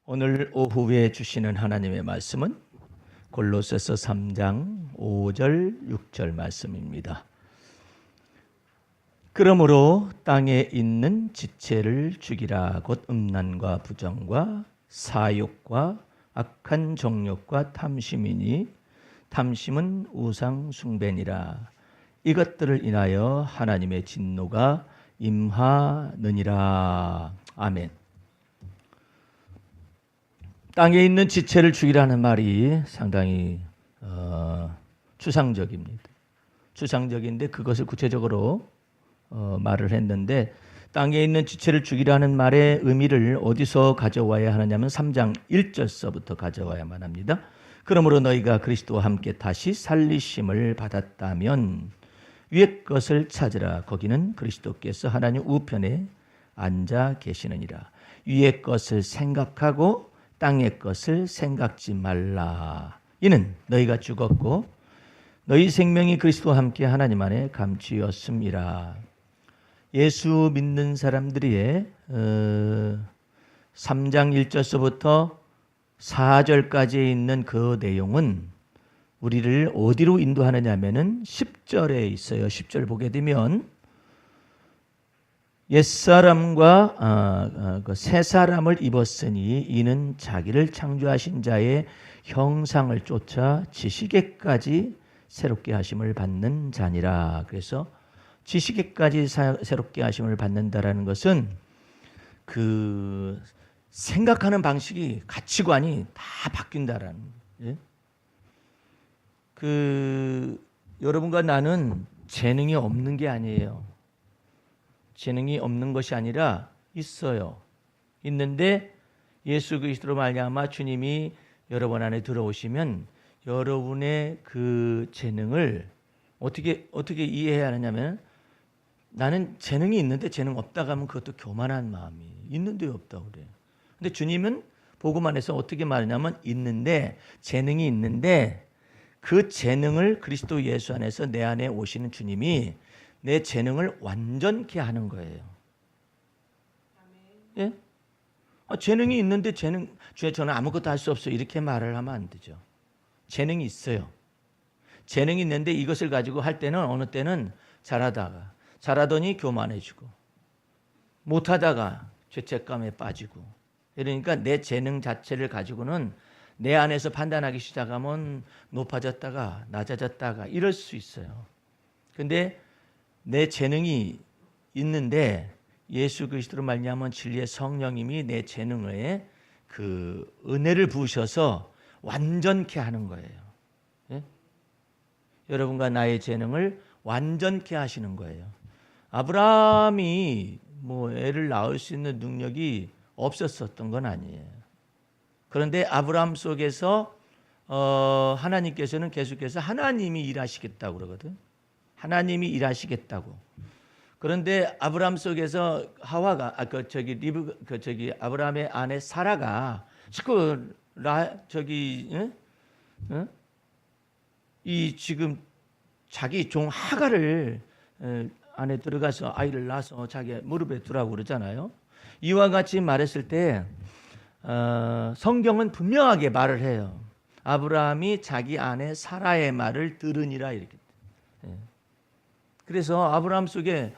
오늘 오후에 주시는 하나님의 말씀은 골로새서 3장 5절 6절 말씀입니다. 그러므로 땅에 있는 지체를 죽이라. 곧 음란과 부정과 사욕과 악한 정욕과 탐심이니 탐심은 우상 숭배니라. 이것들을 인하여 하나님의 진노가 임하느니라. 아멘. 땅에 있는 지체를 죽이라는 말이 상당히 추상적입니다. 추상적인데 그것을 구체적으로 말을 했는데, 땅에 있는 지체를 죽이라는 말의 의미를 어디서 가져와야 하느냐면 3장 1절서부터 가져와야만 합니다. 그러므로 너희가 그리스도와 함께 다시 살리심을 받았다면 위의 것을 찾으라. 거기는 그리스도께서 하나님 우편에 앉아 계시느니라. 위의 것을 생각하고 땅의 것을 생각지 말라. 이는 너희가 죽었고 너희 생명이 그리스도와 함께 하나님 안에 감추었음이라. 예수 믿는 사람들의 3장 1절서부터 4절까지 있는 그 내용은 우리를 어디로 인도하느냐 하면은 10절에 있어요. 10절 보게 되면 옛사람과 새 사람을 입었으니 이는 자기를 창조하신 자의 형상을 쫓아 지식에까지 새롭게 하심을 받는 자니라. 그래서 지식에까지 새롭게 하심을 받는다라는 것은 그 생각하는 방식이, 가치관이 다 바뀐다라는 거예요. 여러분과 나는 재능이 없는 게 아니에요. 재능이 없는 것이 아니라 있어요. 있는데 예수 그리스도로 말미암아 주님이 여러분 안에 들어오시면 여러분의 그 재능을 어떻게 이해해야 하느냐면, 나는 재능이 있는데 재능 없다고 하면 그것도 교만한 마음이 있는데 없다고 그래요. 근데 주님은 복음 안에서 어떻게 말하냐면, 있는데, 재능이 있는데 그 재능을 그리스도 예수 안에서 내 안에 오시는 주님이 내 재능을 완전케 하는 거예요. 예? 재능이 있는데 저는 아무것도 할 수 없어요, 이렇게 말을 하면 안 되죠. 재능이 있어요. 재능이 있는데 이것을 가지고 할 때는 어느 때는 잘하더니 교만해지고, 못하다가 죄책감에 빠지고, 그러니까 내 재능 자체를 가지고는 내 안에서 판단하기 시작하면 높아졌다가 낮아졌다가 이럴 수 있어요. 근데 내 재능이 있는데 예수 그리스도로 말미암은 진리의 성령님이 내 재능에 그 은혜를 부으셔서 완전케 하는 거예요. 예? 여러분과 나의 재능을 완전케 하시는 거예요. 아브라함이 애를 낳을 수 있는 능력이 없었던 건 아니에요. 그런데 아브라함 속에서 하나님께서는 계속해서 하나님이 일하시겠다고 그러거든. 하나님이 일하시겠다고. 그런데 아브라함 속에서 하와가 아브라함의 아내 사라가 이 지금 자기 종 하가를 안에 들어가서 아이를 낳아서 자기 무릎에 두라고 그러잖아요. 이와 같이 말했을 때 성경은 분명하게 말을 해요. 아브라함이 자기 아내 사라의 말을 들으니라, 이렇게. 그래서 아브라함 속에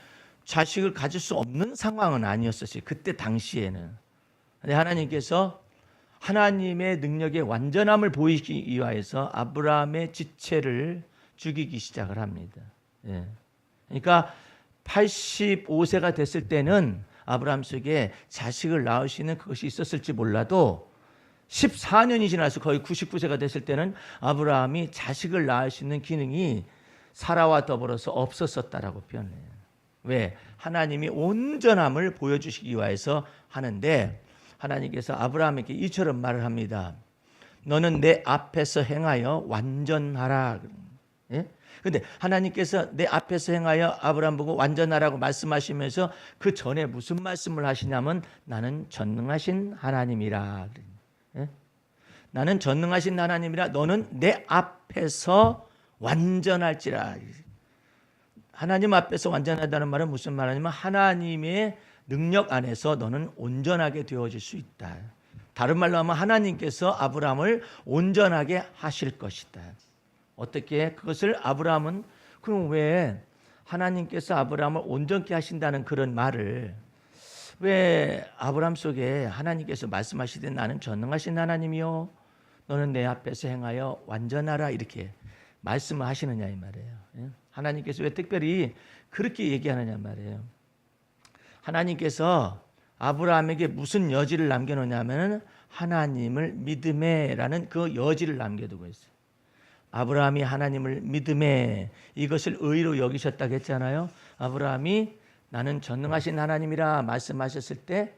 자식을 가질 수 없는 상황은 아니었어요, 그때 당시에는. 근데 하나님께서 하나님의 능력의 완전함을 보이기 위하여서 아브라함의 지체를 죽이기 시작을 합니다. 그러니까 85세가 됐을 때는 아브라함 속에 자식을 낳을 수 있는 그것이 있었을지 몰라도 14년이 지나서 거의 99세가 됐을 때는 아브라함이 자식을 낳을 수 있는 기능이 사라와 더불어서 없었었다라고 표현해요. 왜? 하나님이 온전함을 보여주시기 위해서 하는데, 하나님께서 아브라함에게 이처럼 말을 합니다. 너는 내 앞에서 행하여 완전하라. 그런데 하나님께서 내 앞에서 행하여 아브라함 보고 완전하라고 말씀하시면서 그 전에 무슨 말씀을 하시냐면, 나는 전능하신 하나님이라. 나는 전능하신 하나님이라. 너는 내 앞에서 완전할지라. 하나님 앞에서 완전하다는 말은 무슨 말이냐면, 하나님의 능력 안에서 너는 온전하게 되어질 수 있다. 다른 말로 하면 하나님께서 아브라함을 온전하게 하실 것이다. 어떻게? 그것을 아브라함은 그럼 왜 하나님께서 아브라함을 온전케 하신다는 그런 말을 왜 아브라함 속에 하나님께서 말씀하시되 나는 전능하신 하나님이요 너는 내 앞에서 행하여 완전하라 이렇게 말씀을 하시느냐 이 말이에요. 하나님께서 왜 특별히 그렇게 얘기하느냐 말이에요. 하나님께서 아브라함에게 무슨 여지를 남겨놓냐면 하나님을 믿음에라는 그 여지를 남겨두고 있어요. 아브라함이 하나님을 믿음에 이것을 의로 여기셨다고 했잖아요. 아브라함이 나는 전능하신 하나님이라 말씀하셨을 때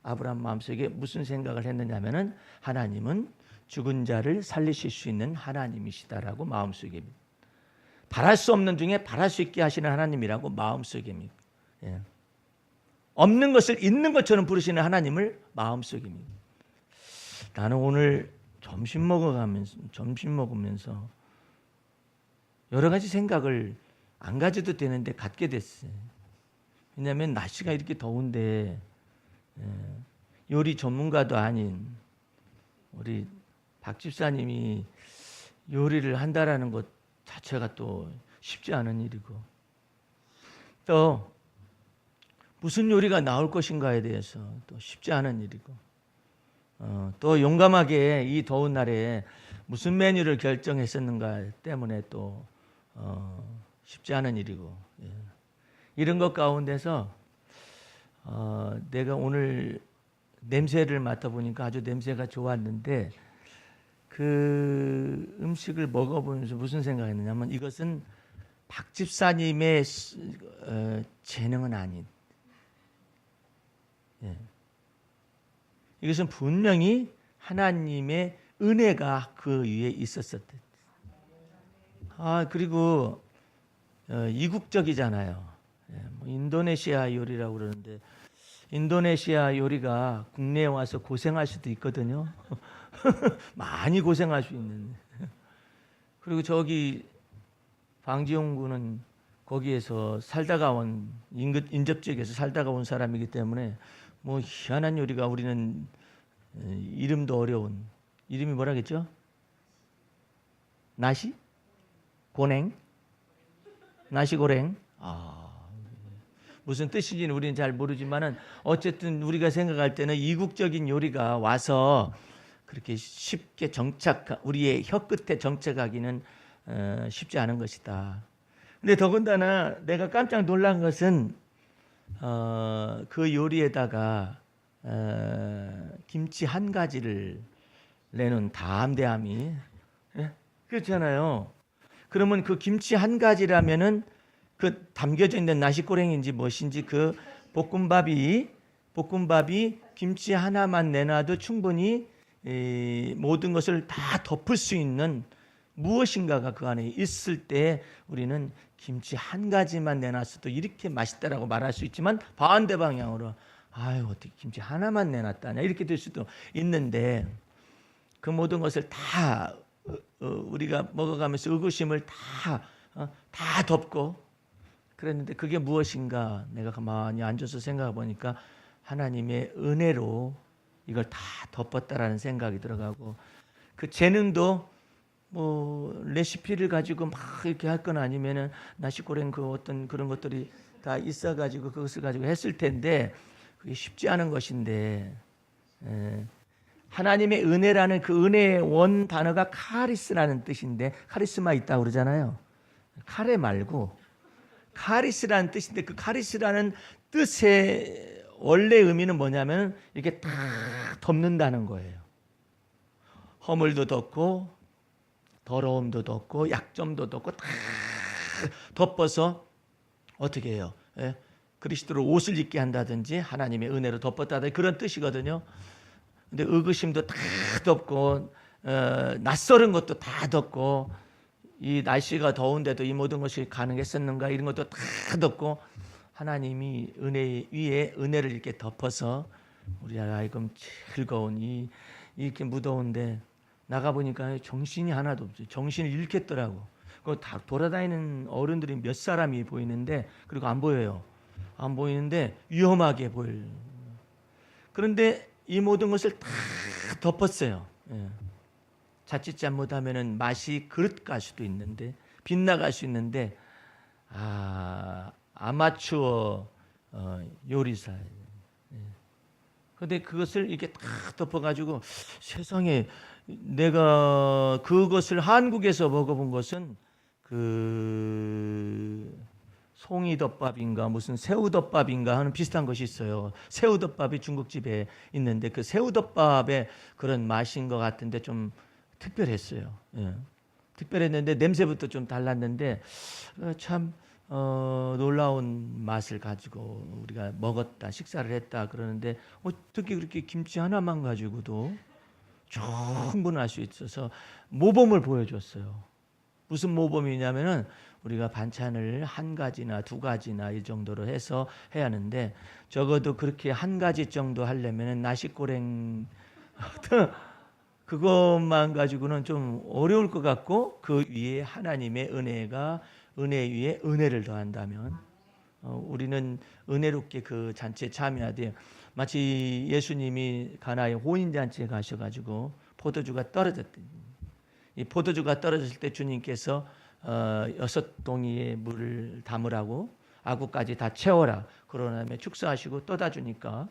아브라함 마음속에 무슨 생각을 했느냐면은 하나님은 죽은 자를 살리실 수 있는 하나님이시다라고 마음속에 바랄 수 없는 중에 바랄 수 있게 하시는 하나님이라고 마음속에 믿고 없는 것을 있는 것처럼 부르시는 하나님을 마음속에 믿고 나는 오늘 점심 먹으면서 여러 가지 생각을 안 가져도 되는데 갖게 됐어요. 왜냐하면 날씨가 이렇게 더운데 요리 전문가도 아닌 우리 박 집사님이 요리를 한다라는 것 자체가 또 쉽지 않은 일이고 또 무슨 요리가 나올 것인가에 대해서 또 쉽지 않은 일이고 또 용감하게 이 더운 날에 무슨 메뉴를 결정했었는가 때문에 또 쉽지 않은 일이고 이런 것 가운데서 내가 오늘 냄새를 맡아보니까 아주 냄새가 좋았는데 그 음식을 먹어보면서 무슨 생각했느냐면 이것은 박 집사님의 재능은 아닌 이것은 분명히 하나님의 은혜가 그 위에 있었었대. 그리고 이국적이잖아요. 인도네시아 요리라고 그러는데 인도네시아 요리가 국내에 와서 고생할 수도 있거든요. 많이 고생할 수 있는. 그리고 저기 방지용 군은 거기에서 살다가 온 인접 지역에서 살다가 온 사람이기 때문에 뭐 희한한 요리가 우리는 이름도 어려운 이름이 뭐라겠죠? 나시? 고냉? 나시고랭? 무슨 뜻인지는 우리는 잘 모르지만은 어쨌든 우리가 생각할 때는 이국적인 요리가 와서 그렇게 쉽게 우리의 혀 끝에 정착하기는 쉽지 않은 것이다. 근데 더군다나 내가 깜짝 놀란 것은 그 요리에다가 김치 한 가지를 내는 담대함이 그렇잖아요. 그러면 그 김치 한 가지라면은 그 담겨져 있는 나시고랭인지 무엇인지 그 볶음밥이 김치 하나만 내놔도 충분히 모든 것을 다 덮을 수 있는 무엇인가가 그 안에 있을 때 우리는 김치 한 가지만 내놨어도 이렇게 맛있다라고 말할 수 있지만 반대 방향으로 어떻게 김치 하나만 내놨다냐 이렇게 될 수도 있는데 그 모든 것을 다 우리가 먹어가면서 의구심을 다 덮고 그랬는데 그게 무엇인가 내가 가만히 앉아서 생각해 보니까 하나님의 은혜로 이걸 다 덮었다라는 생각이 들어가고 그 재능도 뭐 레시피를 가지고 막 이렇게 할 건 아니면은 나시고랭 그 어떤 그런 것들이 다 있어가지고 그것을 가지고 했을 텐데 그게 쉽지 않은 것인데 하나님의 은혜라는 그 은혜의 원 단어가 카리스라는 뜻인데 카리스마 있다고 그러잖아요. 카레 말고 카리스라는 뜻인데 그 카리스라는 뜻의 원래 의미는 뭐냐면 이렇게 다 덮는다는 거예요. 허물도 덮고 더러움도 덮고 약점도 덮고 다 덮어서 어떻게 해요? 그리스도로 옷을 입게 한다든지 하나님의 은혜로 덮었다든지 그런 뜻이거든요. 근데 의구심도 다 덮고 낯설은 것도 다 덮고 이 날씨가 더운데도 이 모든 것이 가능했었는가 이런 것도 다 덮고 하나님이 은혜 위에 은혜를 이렇게 덮어서 우리 하여금 즐거운 이렇게 무더운데 나가 보니까 정신이 하나도 없어요. 정신을 잃겠더라고. 다 돌아다니는 어른들이 몇 사람이 보이는데 그리고 안 보여요. 안 보이는데 위험하게 보여요. 그런데 이 모든 것을 다 덮었어요. 예. 자칫 잘못하면은 맛이 그릇 갈 수도 있는데, 빗나갈 수 있는데, 아마추어 요리사. 근데 그것을 이렇게 다 덮어가지고, 세상에 내가 그것을 한국에서 먹어본 것은 그 송이덮밥인가 무슨 새우덮밥인가 하는 비슷한 것이 있어요. 새우덮밥이 중국집에 있는데 그 새우덮밥의 그런 맛인 것 같은데 좀 특별했어요. 예. 특별했는데 냄새부터 좀 달랐는데 참 놀라운 맛을 가지고 우리가 먹었다, 식사를 했다 그러는데 어떻게 그렇게 김치 하나만 가지고도 충분할 수 있어서 모범을 보여줬어요. 무슨 모범이냐면은 우리가 반찬을 한 가지나 두 가지나 이 정도로 해서 해야 하는데 적어도 그렇게 한 가지 정도 하려면은 나시고랭 그것만 가지고는 좀 어려울 것 같고 그 위에 하나님의 은혜 위에 은혜를 더한다면 우리는 은혜롭게 그 잔치에 참여해야 마치 예수님이 가나의 호인잔치에 가셔가지고 포도주가 떨어졌더니 이 포도주가 떨어졌을 때 주님께서 6동이의 물을 담으라고 아구까지 다 채워라. 그런 다음에 축사하시고 떠다 주니까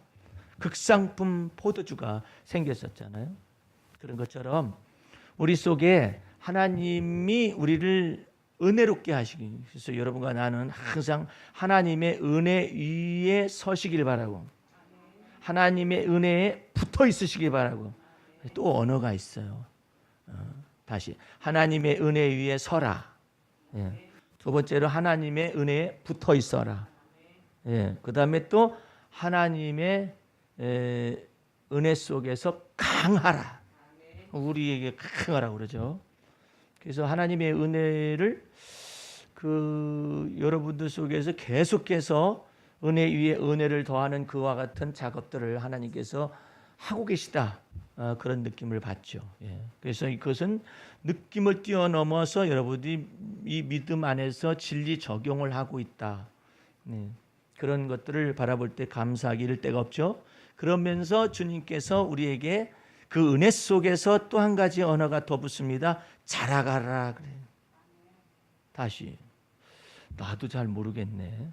극상품 포도주가 생겼었잖아요. 그런 것처럼 우리 속에 하나님이 우리를 은혜롭게 하시기 위해서 여러분과 나는 항상 하나님의 은혜 위에 서시길 바라고 하나님의 은혜에 붙어 있으시길 바라고 또 언어가 있어요. 다시 하나님의 은혜 위에 서라. 예. 두 번째로 하나님의 은혜에 붙어 있어라. 예. 그 다음에 또 하나님의 은혜 속에서 강하라. 우리에게 강하라고 그러죠. 그래서 하나님의 은혜를 여러분들 속에서 계속해서 은혜 위에 은혜를 더하는 그와 같은 작업들을 하나님께서 하고 계시다. 그런 느낌을 받죠. 예. 그래서 이것은 느낌을 뛰어넘어서 여러분이 이 믿음 안에서 진리 적용을 하고 있다. 그런 것들을 바라볼 때 감사하기 이를 데가 없죠. 그러면서 주님께서 우리에게 그 은혜 속에서 또 한 가지 언어가 더 붙습니다. 자라가라 그래. 다시 나도 잘 모르겠네.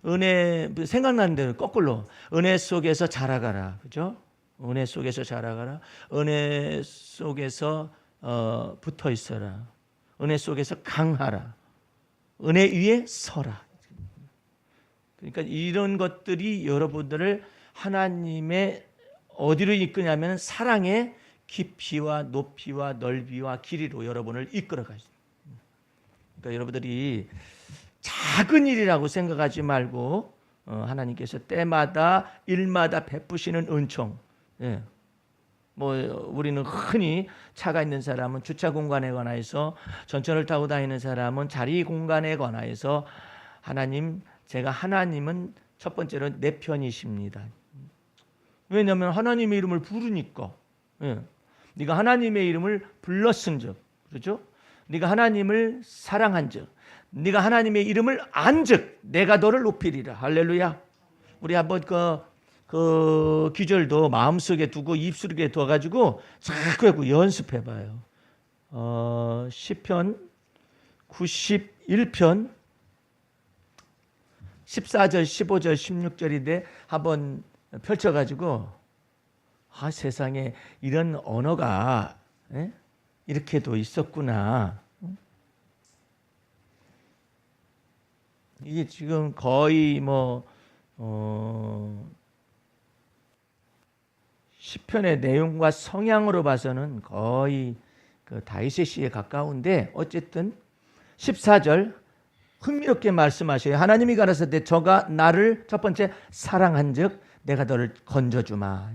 은혜 생각나는 대로 거꾸로 은혜 속에서 자라가라. 그죠? 은혜 속에서 자라가라. 은혜 속에서 붙어 있어라. 은혜 속에서 강하라. 은혜 위에 서라. 그러니까 이런 것들이 여러분들을 하나님의 어디로 이끄냐면 사랑의 깊이와 높이와 넓이와 길이로 여러분을 이끌어 가십니다. 그러니까 여러분들이 작은 일이라고 생각하지 말고 하나님께서 때마다 일마다 베푸시는 은총. 예. 뭐 우리는 흔히 차가 있는 사람은 주차 공간에 관하여서 전철을 타고 다니는 사람은 자리 공간에 관하여서 하나님은 첫 번째로 내 편이십니다. 왜냐하면 하나님의 이름을 부르니까. 예. 네가 하나님의 이름을 불렀은즉, 그렇죠? 네가 하나님을 사랑한즉, 네가 하나님의 이름을 안즉 내가 너를 높이리라. 할렐루야. 우리 한번 그 기절도 마음속에 두고 입술에 둬가지고 자꾸 연습해봐요. 시편 91편 14절, 15절, 16절인데 한번 펼쳐가지고 세상에 이런 언어가 이렇게도 있었구나. 이게 지금 거의 시편의 내용과 성향으로 봐서는 거의 그 다윗의 시에 가까운데 어쨌든 14절 흥미롭게 말씀하셔요. 하나님이 가라사대 저가 나를 첫 번째 사랑한즉 내가 너를 건져주마.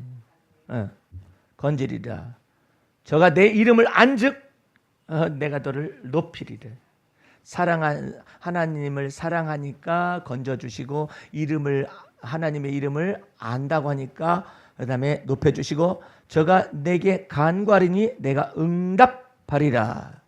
건지리라. 저가 내 이름을 안즉 내가 너를 높이리라. 하나님을 사랑하니까 건져주시고 하나님의 이름을 안다고 하니까 그다음에 높여주시고 저가 내게 간구하리니 내가 응답하리라.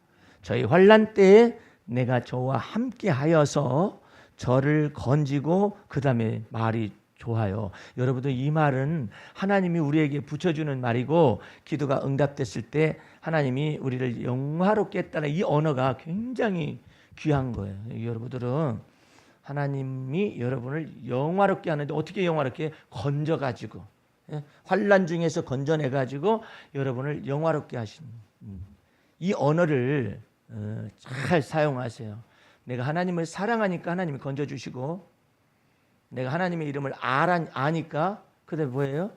저희 환난 때에 내가 저와 함께 하여서 저를 건지고 그다음에 말이 좋아요. 여러분들 이 말은 하나님이 우리에게 붙여주는 말이고 기도가 응답됐을 때 하나님이 우리를 영화롭게 했다는 이 언어가 굉장히 귀한 거예요. 여러분들은 하나님이 여러분을 영화롭게 하는데 어떻게 영화롭게 건져가지고 환난 중에서 건져내가지고 여러분을 영화롭게 하신 이 언어를 잘 사용하세요. 내가 하나님을 사랑하니까 하나님이 건져주시고 내가 하나님의 이름을 아니까 그다음에 뭐예요?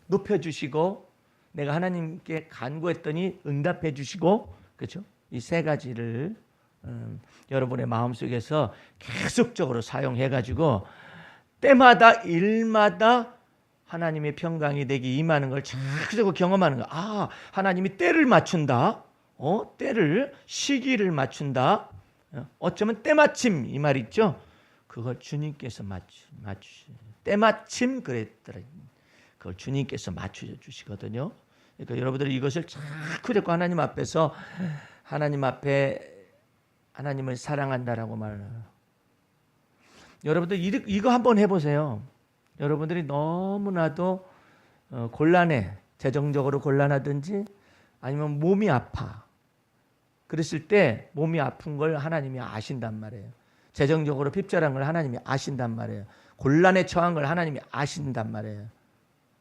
높여주시고 내가 하나님께 간구했더니 응답해 주시고 그렇죠? 이 세 가지를 여러분의 마음속에서 계속적으로 사용해가지고 때마다 일마다 하나님의 평강이 내게 임하는 걸 자꾸 경험하는 거야. 아, 하나님이 때를 맞춘다. 때를 시기를 맞춘다. 어쩌면 때마침 이 말 있죠. 그걸 주님께서 때마침 그랬더라. 그걸 주님께서 맞춰 주시거든요. 그러니까 여러분들이 이것을 자꾸 자꾸 하나님 앞에서 하나님 앞에 하나님을 사랑한다라고 말해요. 여러분들 이거 한번 해보세요. 여러분들이 너무나도 곤란해, 재정적으로 곤란하든지 아니면 몸이 아파. 그랬을 때 몸이 아픈 걸 하나님이 아신단 말이에요. 재정적으로 핍절한 걸 하나님이 아신단 말이에요. 곤란에 처한 걸 하나님이 아신단 말이에요.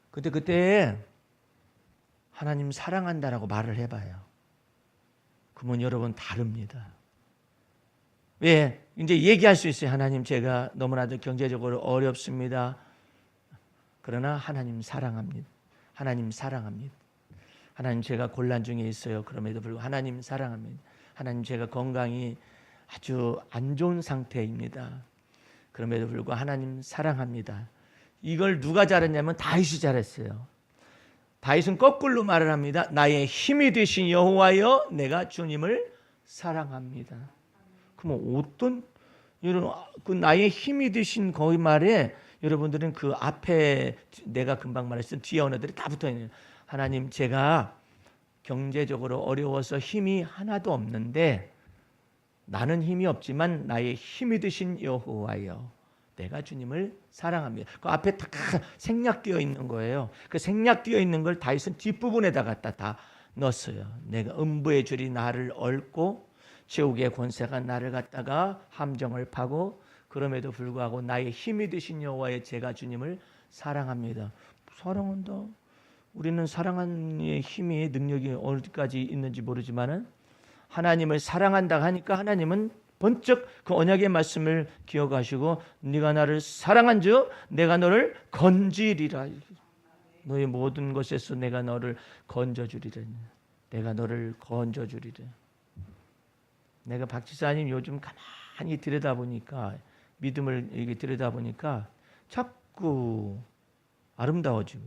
그때 하나님 사랑한다라고 말을 해봐요. 그러면 여러분 다릅니다. 왜? 이제 얘기할 수 있어요. 하나님 제가 너무나도 경제적으로 어렵습니다. 그러나 하나님 사랑합니다. 하나님 사랑합니다. 하나님 제가 곤란 중에 있어요. 그럼에도 불구하고 하나님 사랑합니다. 하나님 제가 건강이 아주 안 좋은 상태입니다. 그럼에도 불구하고 하나님 사랑합니다. 이걸 누가 잘했냐면 다윗이 잘했어요. 다윗은 거꾸로 말을 합니다. 나의 힘이 되신 여호와여 내가 주님을 사랑합니다. 그럼 어떤 이런 그 나의 힘이 되신 거기 말에 여러분들은 그 앞에 내가 금방 말했던 뒤에 언어들이 다 붙어 있는 하나님 제가 경제적으로 어려워서 힘이 하나도 없는데 나는 힘이 없지만 나의 힘이 되신 여호와여 내가 주님을 사랑합니다. 그 앞에 다 생략되어 있는 거예요. 그 생략되어 있는 걸 다윗은 뒷부분에다 갖다 다 넣었어요. 내가 음부의 줄이 나를 얽고 지옥의 권세가 나를 갖다가 함정을 파고 그럼에도 불구하고 나의 힘이 되신 여호와의 제가 주님을 사랑합니다. 사랑한다. 우리는 사랑하는 힘이 능력이 어디까지 있는지 모르지만은 하나님을 사랑한다 하니까 하나님은 번쩍 그 언약의 말씀을 기억하시고 네가 나를 사랑한즉 내가 너를 건지리라. 너의 모든 것에서 내가 너를 건져주리라. 내가 너를 건져주리라. 내가 박 지사님 요즘 가만히 들여다보니까 믿음을 이렇게 들여다보니까 자꾸 아름다워지고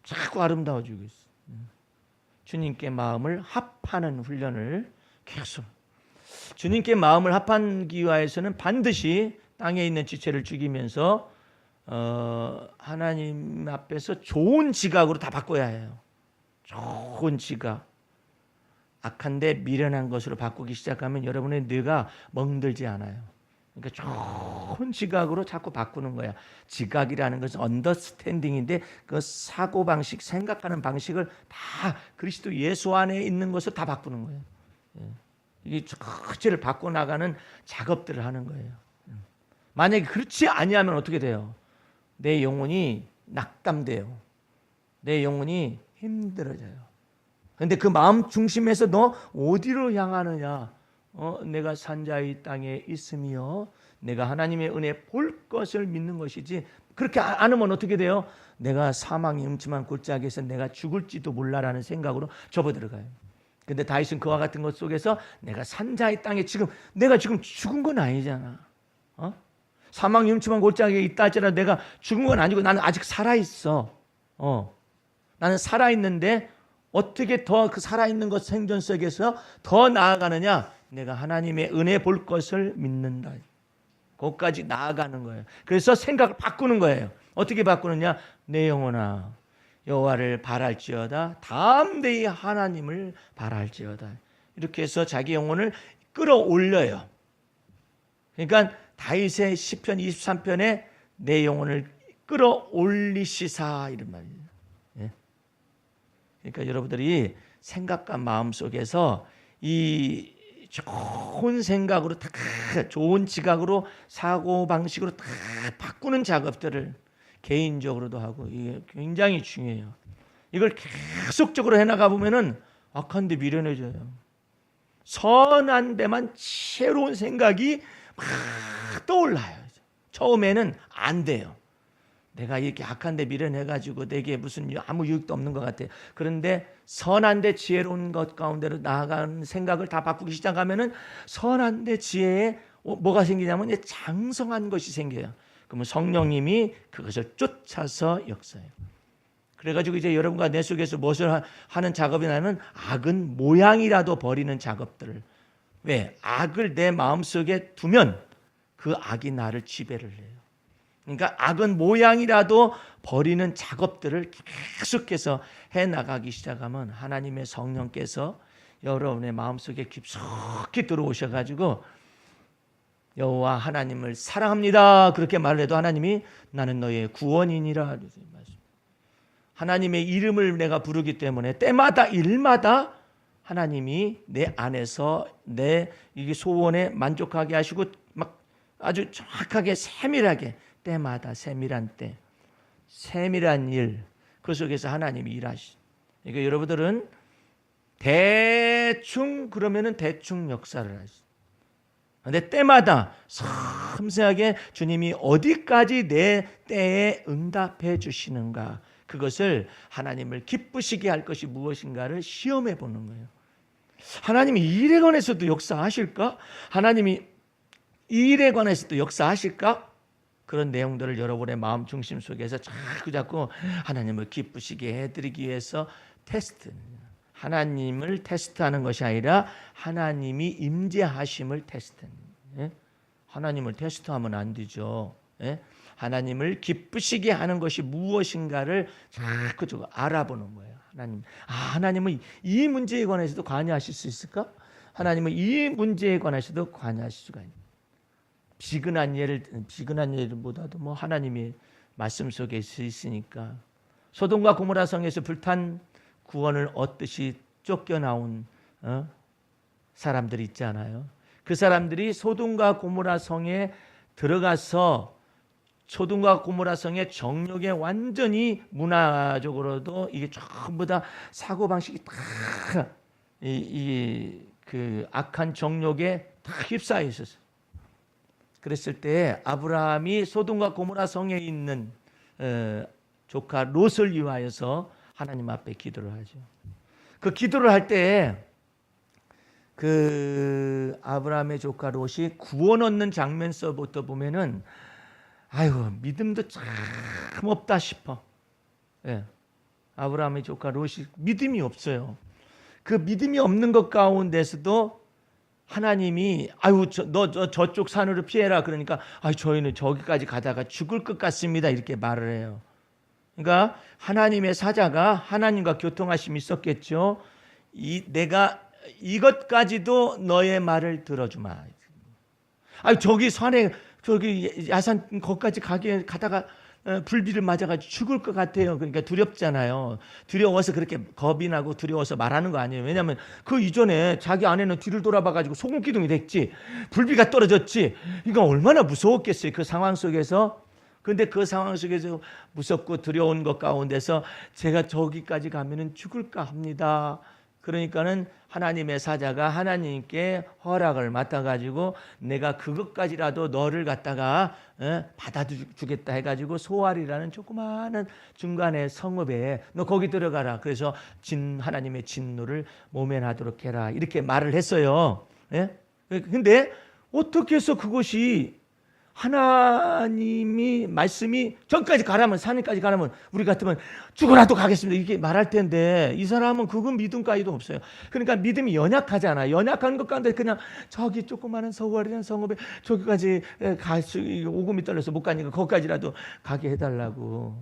자꾸 아름다워지고 있어. 주님께 마음을 합하는 훈련을 계속 주님께 마음을 합하기 위해서는 반드시 땅에 있는 지체를 죽이면서 하나님 앞에서 좋은 지각으로 다 바꿔야 해요. 좋은 지각. 악한데 미련한 것으로 바꾸기 시작하면 여러분의 뇌가 멍들지 않아요. 그러니까 좋은 지각으로 자꾸 바꾸는 거야. 지각이라는 것은 언더스탠딩인데 그 사고방식, 생각하는 방식을 다 그리스도 예수 안에 있는 것을 다 바꾸는 거예요. 이게 그치를 바꿔나가는 작업들을 하는 거예요. 만약에 그렇지 아니하면 어떻게 돼요? 내 영혼이 낙담돼요. 내 영혼이 힘들어져요. 그런데 그 마음 중심에서 너 어디로 향하느냐? 내가 산자의 땅에 있으며 내가 하나님의 은혜 볼 것을 믿는 것이지 그렇게 않으면 어떻게 돼요? 내가 사망이 음침한 골짜기에서 내가 죽을지도 몰라라는 생각으로 접어들어가요. 근데 다윗은 그와 같은 것 속에서 내가 산자의 땅에 내가 지금 죽은 건 아니잖아. 사망이 음침한 골짜기에 있다 할지라도 내가 죽은 건 아니고 나는 아직 살아있어. 나는 살아있는데 어떻게 더 그 살아있는 것 생존 속에서 더 나아가느냐? 내가 하나님의 은혜 볼 것을 믿는다. 거기까지 나아가는 거예요. 그래서 생각을 바꾸는 거예요. 어떻게 바꾸느냐? 내 영혼아 여호와를 바랄지어다. 담대히 하나님을 바랄지어다. 이렇게 해서 자기 영혼을 끌어올려요. 그러니까 다윗의 시편 23편에 내 영혼을 끌어올리시사 이런 말이에요. 예? 그러니까 여러분들이 생각과 마음 속에서 이 좋은 생각으로 다 좋은 지각으로 사고 방식으로 다 바꾸는 작업들을 개인적으로도 하고 이게 굉장히 중요해요. 이걸 계속적으로 해나가 보면은 악한 데 미련해져요. 선한 데만 새로운 생각이 막 떠올라요. 처음에는 안 돼요. 내가 이렇게 악한 데 미련해가지고 내게 무슨 아무 유익도 없는 것 같아요. 그런데 선한 데 지혜로운 것 가운데로 나아가는 생각을 다 바꾸기 시작하면은 선한 데 지혜에 뭐가 생기냐면 장성한 것이 생겨요. 그러면 성령님이 그것을 쫓아서 역사해요. 그래가지고 이제 여러분과 내 속에서 무엇을 하는 작업이 나면 악은 모양이라도 버리는 작업들을. 왜? 악을 내 마음속에 두면 그 악이 나를 지배를 해요. 그러니까 악은 모양이라도 버리는 작업들을 계속해서 해나가기 시작하면 하나님의 성령께서 여러분의 마음속에 깊숙이 들어오셔가지고 여호와 하나님을 사랑합니다 그렇게 말을 해도 하나님이 나는 너의 구원이니라. 하나님의 이름을 내가 부르기 때문에 때마다 일마다 하나님이 내 안에서 내 이게 소원에 만족하게 하시고 막 아주 정확하게 세밀하게 때마다 세밀한 때 세밀한 일 그 속에서 하나님이 일하시. 그러니까 여러분들은 대충 그러면은 대충 역사를 하시. 근데 때마다 섬세하게 주님이 어디까지 내 때에 응답해 주시는가 그것을 하나님을 기쁘시게 할 것이 무엇인가를 시험해 보는 거예요. 하나님이 이 일에 관해서도 역사하실까? 하나님이 이 일에 관해서도 역사하실까? 그런 내용들을 여러분의 마음 중심 속에서 자꾸 하나님을 기쁘시게 해드리기 위해서 테스트. 하나님을 테스트하는 것이 아니라 하나님이 임재하심을 테스트합니다. 예? 하나님을 테스트하면 안 되죠. 예? 하나님을 기쁘시게 하는 것이 무엇인가를 자꾸 알아보는 거예요. 하나님은 이 문제에 관해서도 관여하실 수 있을까? 하나님은 이 문제에 관해서도 관여하실 수가 있는. 비근한 예를보다도 뭐 하나님의 말씀 속에 있으니까 소돔과 고모라 성에서 불탄 구원을 얻듯이 쫓겨나온 사람들이 있잖아요. 그 사람들이 소돔과 고모라 성에 들어가서 소돔과 고모라 성의 정욕에 완전히 문화적으로도 이게 전부 다 사고 방식이 다 그 악한 정욕에 다 휩싸여 있었어요. 그랬을 때 아브라함이 소돔과 고모라 성에 있는 조카 롯을 위하여서 하나님 앞에 기도를 하죠. 그 기도를 할 때 그 아브라함의 조카 롯이 구원 얻는 장면서부터 보면은 아유 믿음도 참 없다 싶어. 예. 아브라함의 조카 롯이 믿음이 없어요. 그 믿음이 없는 것 가운데서도 하나님이 너 저쪽 산으로 피해라 그러니까 저희는 저기까지 가다가 죽을 것 같습니다 이렇게 말을 해요. 그러니까 하나님의 사자가 하나님과 교통하심이 있었겠죠. 내가 이것까지도 너의 말을 들어주마. 저기 산에 저기 야산 거기까지 가다가 불비를 맞아가지고 죽을 것 같아요. 그러니까 두렵잖아요. 두려워서 그렇게 겁이 나고 두려워서 말하는 거 아니에요. 왜냐하면 그 이전에 자기 아내는 뒤를 돌아봐가지고 소금 기둥이 됐지, 불비가 떨어졌지. 이거 얼마나 무서웠겠어요. 그 상황 속에서. 그런데 그 상황 속에서 무섭고 두려운 것 가운데서 제가 저기까지 가면은 죽을까 합니다. 그러니까는 하나님의 사자가 하나님께 허락을 맡아가지고 내가 그것까지라도 너를 갖다가 받아주겠다 해가지고 소알이라는 조그마한 중간의 성읍에 너 거기 들어가라. 그래서 하나님의 진노를 모면하도록 해라. 이렇게 말을 했어요. 예? 근데 어떻게 해서 그것이 하나님이 말씀이 저기까지 가라면 산까지 가라면 우리 같으면 죽어라도 가겠습니다 이렇게 말할 텐데 이 사람은 그건 믿음 따위도 없어요. 그러니까 믿음이 연약하잖아. 연약한 것 가운데 그냥 저기 조그마한 서울이라는 성읍에 저기까지 갈 수 오금이 떨려서 못 가니까 거기까지라도 가게 해달라고.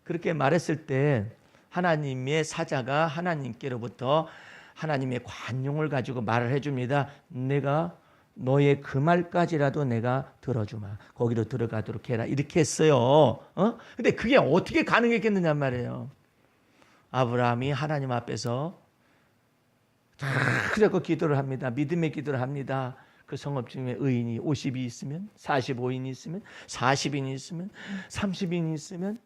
그렇게 말했을 때 하나님의 사자가 하나님께로부터 하나님의 관용을 가지고 말을 해줍니다. 내가 너의 그 말까지라도 내가 들어주마. 거기로 들어가도록 해라. 이렇게 했어요. 근데 그게 어떻게 가능했겠느냐 말이에요. 아브라함이 하나님 앞에서 그래서 기도를 합니다. 믿음의 기도를 합니다. 그 성읍 중에 의인이 50이 있으면, 45인이 있으면, 40인이 있으면, 30인이 있으면,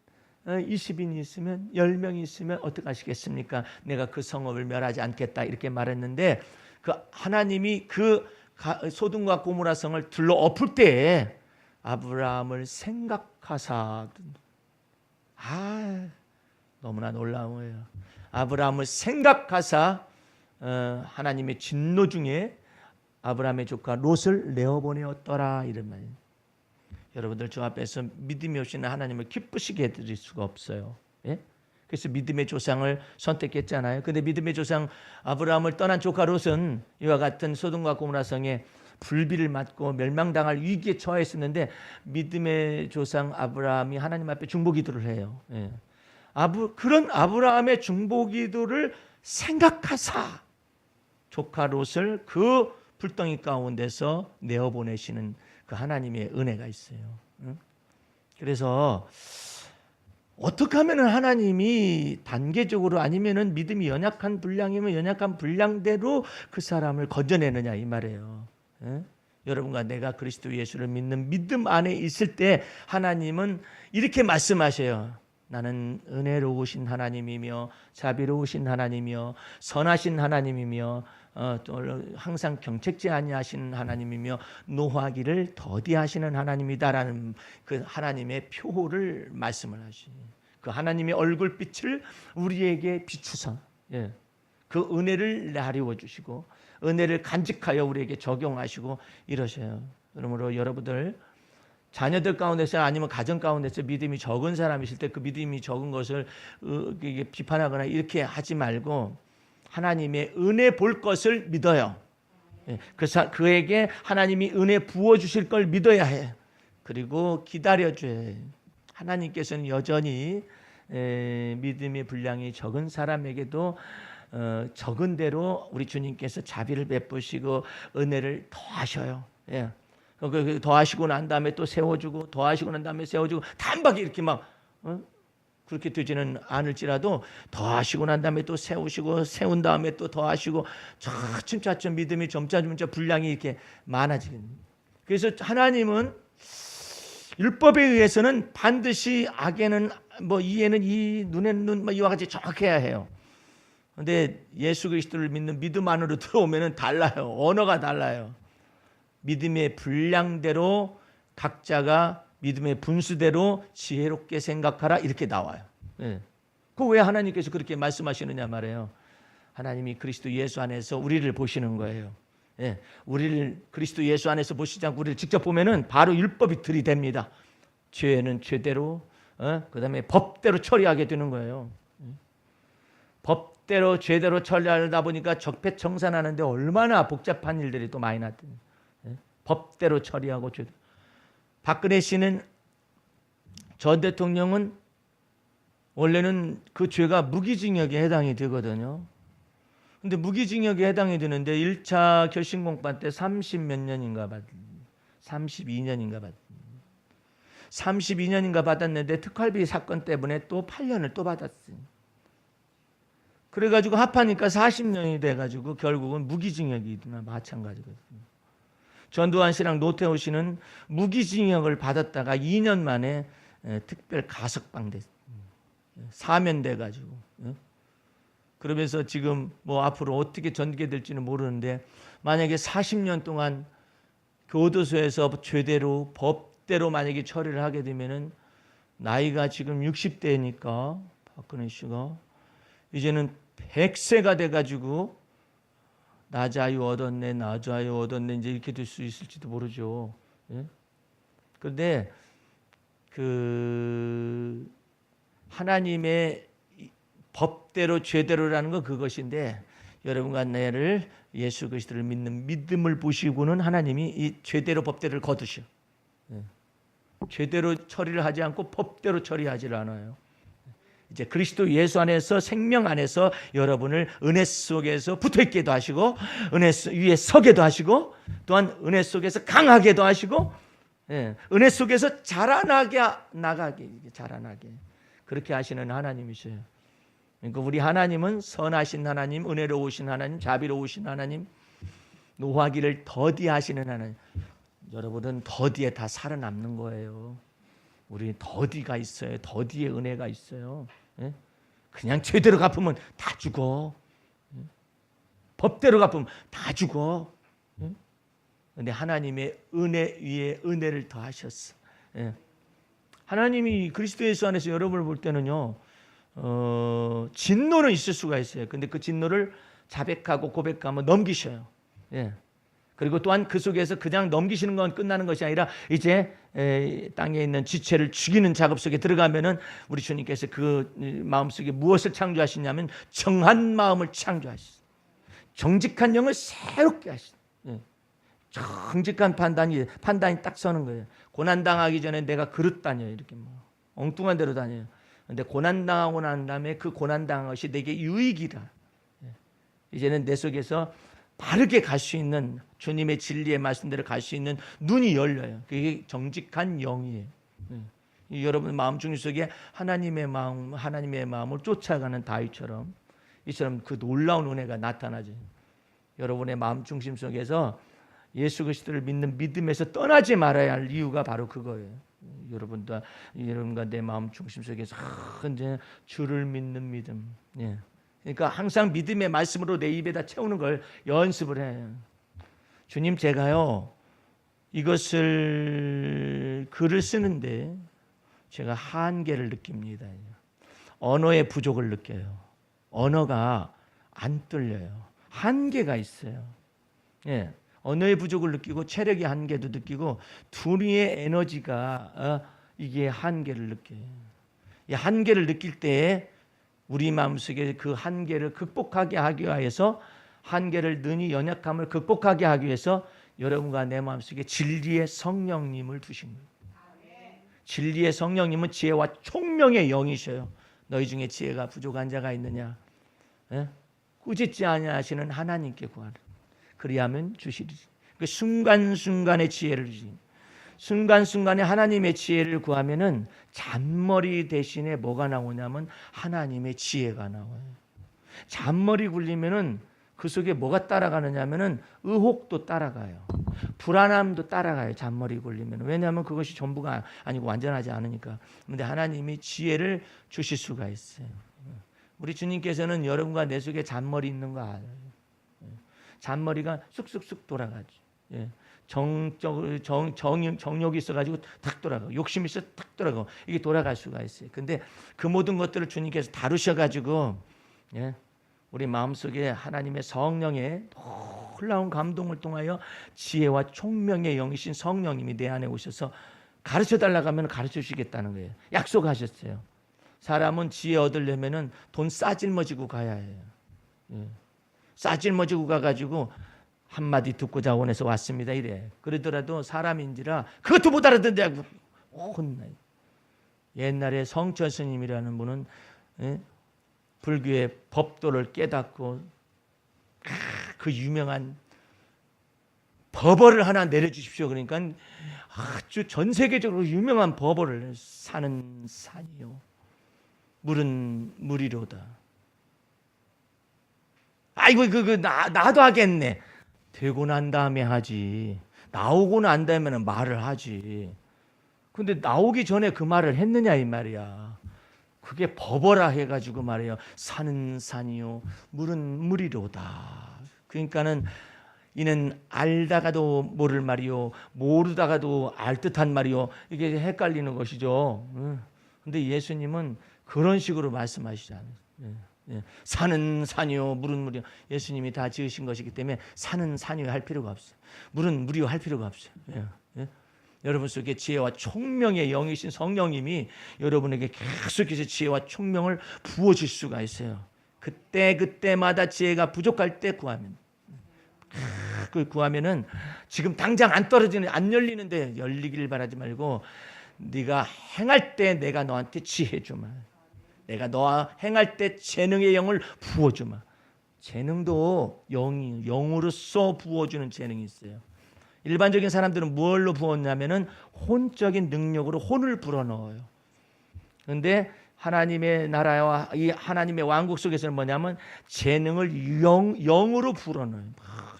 20인이 있으면, 10명이 있으면 어떻게 하시겠습니까? 내가 그 성읍을 멸하지 않겠다 이렇게 말했는데, 그 하나님이 그 소돔과 고모라 성을 들러 엎을 때에 아브라함을 생각하사, 너무나 놀라운 거예요. 아브라함을 생각하사 하나님의 진노 중에 아브라함의 조카 롯을 내어보내었더라 이런 말이에요. 여러분들 저 앞에서 믿음이 없이는 하나님을 기쁘시게 해드릴 수가 없어요. 예? 그래서 믿음의 조상을 선택했잖아요. 근데 믿음의 조상 아브라함을 떠난 조카 롯은 이와 같은 소돔과 고모라 성에 불비를 맞고 멸망당할 위기에 처했었는데 믿음의 조상 아브라함이 하나님 앞에 중보기도를 해요. 예. 그런 아브라함의 중보기도를 생각하사 조카 롯을 그 불덩이 가운데서 내어보내시는 그 하나님의 은혜가 있어요. 그래서 어떻게 하면 하나님이 단계적으로 아니면은 믿음이 연약한 분량이면 연약한 분량대로 그 사람을 건져내느냐 이 말이에요. 여러분과 내가 그리스도 예수를 믿는 믿음 안에 있을 때 하나님은 이렇게 말씀하셔요. 나는 은혜로우신 하나님이며 자비로우신 하나님이며 선하신 하나님이며 또 항상 경책지 아니하시는 하나님이며 노하기를 더디하시는 하나님이다라는 그 하나님의 표를 말씀을 하시니 그 하나님의 얼굴빛을 우리에게 비추사 그 은혜를 나리워 주시고 은혜를 간직하여 우리에게 적용하시고 이러셔요. 그러므로 여러분들 자녀들 가운데서 아니면 가정 가운데서 믿음이 적은 사람이실 때 그 믿음이 적은 것을 비판하거나 이렇게 하지 말고 하나님의 은혜 볼 것을 믿어요. 그래서 그에게 하나님이 은혜 부어주실 걸 믿어야 해. 그리고 기다려줘야 해. 하나님께서는 여전히 믿음의 분량이 적은 사람에게도 적은 대로 우리 주님께서 자비를 베푸시고 은혜를 더하셔요. 더하시고 난 다음에 또 세워주고 더하시고 난 다음에 세워주고 단박에 이렇게 막 그렇게 되지는 않을지라도 더하시고 난 다음에 또 세우시고 세운 다음에 또 더하시고 차츰차츰 믿음이 점차 분량이 이렇게 많아지는. 그래서 하나님은 율법에 의해서는 반드시 악에는 이에는 이 눈에는 눈 이와 같이 정확해야 해요. 근데 예수 그리스도를 믿는 믿음 안으로 들어오면은 달라요. 언어가 달라요. 믿음의 분량대로 각자가 믿음의 분수대로 지혜롭게 생각하라 이렇게 나와요. 그 왜 하나님께서 그렇게 말씀하시느냐 말이에요. 하나님이 그리스도 예수 안에서 우리를 보시는 거예요. 우리를 그리스도 예수 안에서 보시지 않고 우리를 직접 보면은 바로 율법이 들이댑니다. 죄는 죄대로, 그다음에 법대로 처리하게 되는 거예요. 법대로 죄대로 처리하다 보니까 적폐청산하는데 얼마나 복잡한 일들이 또 많이 났더니 법대로 처리하고 죄대로. 박근혜 씨는 전 대통령은 원래는 그 죄가 무기징역에 해당이 되거든요. 근데 무기징역에 해당이 되는데 1차 결심공판 때 30몇 년인가 32년인가 받았는데 특활비 사건 때문에 또 8년을 또 받았어요. 그래가지고 합하니까 40년이 돼가지고 결국은 무기징역이 마찬가지거든요. 전두환 씨랑 노태우 씨는 무기징역을 받았다가 2년 만에 특별 가석방 됐어요. 사면돼가지고. 그러면서 지금 앞으로 어떻게 전개될지는 모르는데 만약에 40년 동안 교도소에서 죄대로 법대로 만약에 처리를 하게 되면은 나이가 지금 60대니까 박근혜 씨가 이제는 100세가 돼가지고 나 자유 얻었네 이제 이렇게 될 수 있을지도 모르죠. 그런데 그 하나님의 법대로 죄대로라는 건 그것인데 여러분과 나를 예수 그리스도를 믿는 믿음을 보시고는 하나님이 이 죄대로 법대로를 거두셔. 죄대로 처리를 하지 않고 법대로 처리하지 않아요. 이제 그리스도 예수 안에서 생명 안에서 여러분을 은혜 속에서 붙어있게도 하시고 은혜 위에 서게도 하시고 또한 은혜 속에서 강하게도 하시고 은혜 속에서 자라나게 그렇게 하시는 하나님이셔요. 그러니까 우리 하나님은 선하신 하나님, 은혜로우신 하나님, 자비로우신 하나님, 노하기를 더디하시는 하나님. 여러분은 더디에 다 살아남는 거예요. 우리 더디가 있어요. 더디의 은혜가 있어요. 그냥 제대로 갚으면 다 죽어. 법대로 갚으면 다 죽어. 근데 하나님의 은혜 위에 은혜를 더하셨어. 하나님이 그리스도 예수 안에서 여러분을 볼 때는요, 진노는 있을 수가 있어요. 근데 그 진노를 자백하고 고백하면 넘기셔요. 그리고 또한 그 속에서 그냥 넘기시는 건 끝나는 것이 아니라 이제 땅에 있는 지체를 죽이는 작업 속에 들어가면은 우리 주님께서 그 마음속에 무엇을 창조하시냐면 정한 마음을 창조하시죠. 정직한 영을 새롭게 하시죠. 정직한 판단이 딱 서는 거예요. 고난 당하기 전에 내가 그릇 다녀요. 이렇게 뭐 엉뚱한 대로 다녀요. 근데 고난 당하고 난 다음에 그 고난 당한 것이 내게 유익이라. 이제는 내 속에서 바르게 갈 수 있는 주님의 진리의 말씀대로 갈 수 있는 눈이 열려요. 그게 정직한 영이에요. 여러분 마음 중심 속에 하나님의 마음을 쫓아가는 다윗처럼 이처럼 그 놀라운 은혜가 나타나죠. 여러분의 마음 중심 속에서 예수 그리스도를 믿는 믿음에서 떠나지 말아야 할 이유가 바로 그거예요. 여러분과 내 마음 중심 속에서 이제 주를 믿는 믿음. 그러니까 항상 믿음의 말씀으로 내 입에다 채우는 걸 연습을 해요. 주님, 제가요 이것을 글을 쓰는데 제가 한계를 느낍니다. 언어의 부족을 느껴요. 언어가 안 뚫려요. 한계가 있어요. 언어의 부족을 느끼고 체력의 한계도 느끼고 둘이의 에너지가 이게 한계를 느껴요. 이 한계를 느낄 때에 우리 마음속에 그 한계를 극복하게 하기 위해서 한계를 능히 연약함을 극복하게 하기 위해서 여러분과 내 마음속에 진리의 성령님을 두신 거예요. 진리의 성령님은 지혜와 총명의 영이셔요. 너희 중에 지혜가 부족한 자가 있느냐? 꾸짖지 아니하시는 하나님께 구하라. 그리하면 주시리니. 그 순간순간의 지혜를 주시니. 순간순간에 하나님의 지혜를 구하면은 잔머리 대신에 뭐가 나오냐면 하나님의 지혜가 나와요. 잔머리 굴리면은 그 속에 뭐가 따라가느냐면은 의혹도 따라가요. 불안함도 따라가요. 잔머리 굴리면. 왜냐하면 그것이 전부가 아니고 완전하지 않으니까. 그런데 하나님이 지혜를 주실 수가 있어요. 우리 주님께서는 여러분과 내 속에 잔머리 있는 거 알아요. 잔머리가 쑥쑥쑥 돌아가죠. 정욕이 있어가지고 탁 돌아가고 욕심이 있어 탁 돌아가고 이게 돌아갈 수가 있어요. 근데 그 모든 것들을 주님께서 다루셔가지고 우리 마음속에 하나님의 성령의 놀라운 감동을 통하여 지혜와 총명의 영이신 성령님이 내 안에 오셔서 가르쳐달라고 하면 가르쳐 주시겠다는 거예요. 약속하셨어요. 사람은 지혜 얻으려면 돈 싸질머지고 가야 해요. 싸질머지고 가가지고 한마디 듣고자 원해서 왔습니다 이래. 그러더라도 사람인지라 그것도 못 알아듣는다고 혼나요. 옛날에 성철 스님이라는 분은 불교의 법도를 깨닫고 그 유명한 법어를 하나 내려주십시오. 그러니까 아주 전 세계적으로 유명한 법어를 산은 산이요 물은 물이로다. 아이고 나도 하겠네. 되고 난 다음에 하지. 나오고 난 다음에는 말을 하지. 근데 나오기 전에 그 말을 했느냐 이 말이야. 그게 법어라 해가지고 말이에요. 산은 산이요 물은 물이로다. 그러니까는 이는 알다가도 모를 말이요 모르다가도 알 듯한 말이요. 이게 헷갈리는 것이죠. 근데 예수님은 그런 식으로 말씀하시지 않아요. 산은 산이요 물은 물이요. 예수님이 다 지으신 것이기 때문에 산은 산이요 할 필요가 없어요. 물은 물이요 할 필요가 없어요. 여러분 속에 지혜와 총명의 영이신 성령님이 여러분에게 계속해서 지혜와 총명을 부어줄 수가 있어요. 그때마다 지혜가 부족할 때 구하면 그 구하면은 지금 당장 안 열리는데 열리기를 바라지 말고 네가 행할 때 내가 너한테 지혜 주마. 내가 너와 행할 때 재능의 영을 부어주마. 재능도 영으로서 부어주는 재능이 있어요. 일반적인 사람들은 뭘로 부었냐면은 혼적인 능력으로 혼을 불어넣어요. 그런데 하나님의 나라와 이 하나님의 왕국 속에서는 뭐냐면 재능을 영으로 불어넣어요.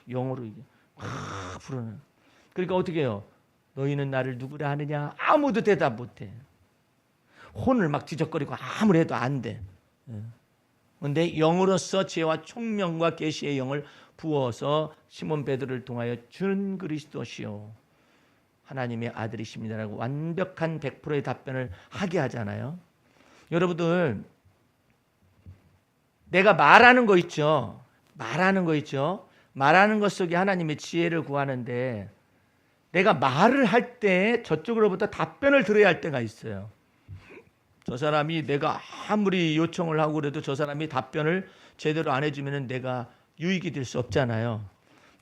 영으로 불어넣어요. 그러니까 어떻게 해요? 너희는 나를 누구라 하느냐? 아무도 대답 못해. 혼을 막 뒤적거리고 아무리 해도 안 돼. 그런데 영으로서 지혜와 총명과 계시의 영을 부어서 시몬 베드로를 통하여 준 그리스도시요 하나님의 아들이십니다라고 완벽한 100%의 답변을 하게 하잖아요. 여러분들, 내가 말하는 거 있죠. 말하는 것 속에 하나님의 지혜를 구하는데 내가 말을 할 때 저쪽으로부터 답변을 들어야 할 때가 있어요. 저 사람이 내가 아무리 요청을 하고 그래도 저 사람이 답변을 제대로 안 해주면 내가 유익이 될 수 없잖아요.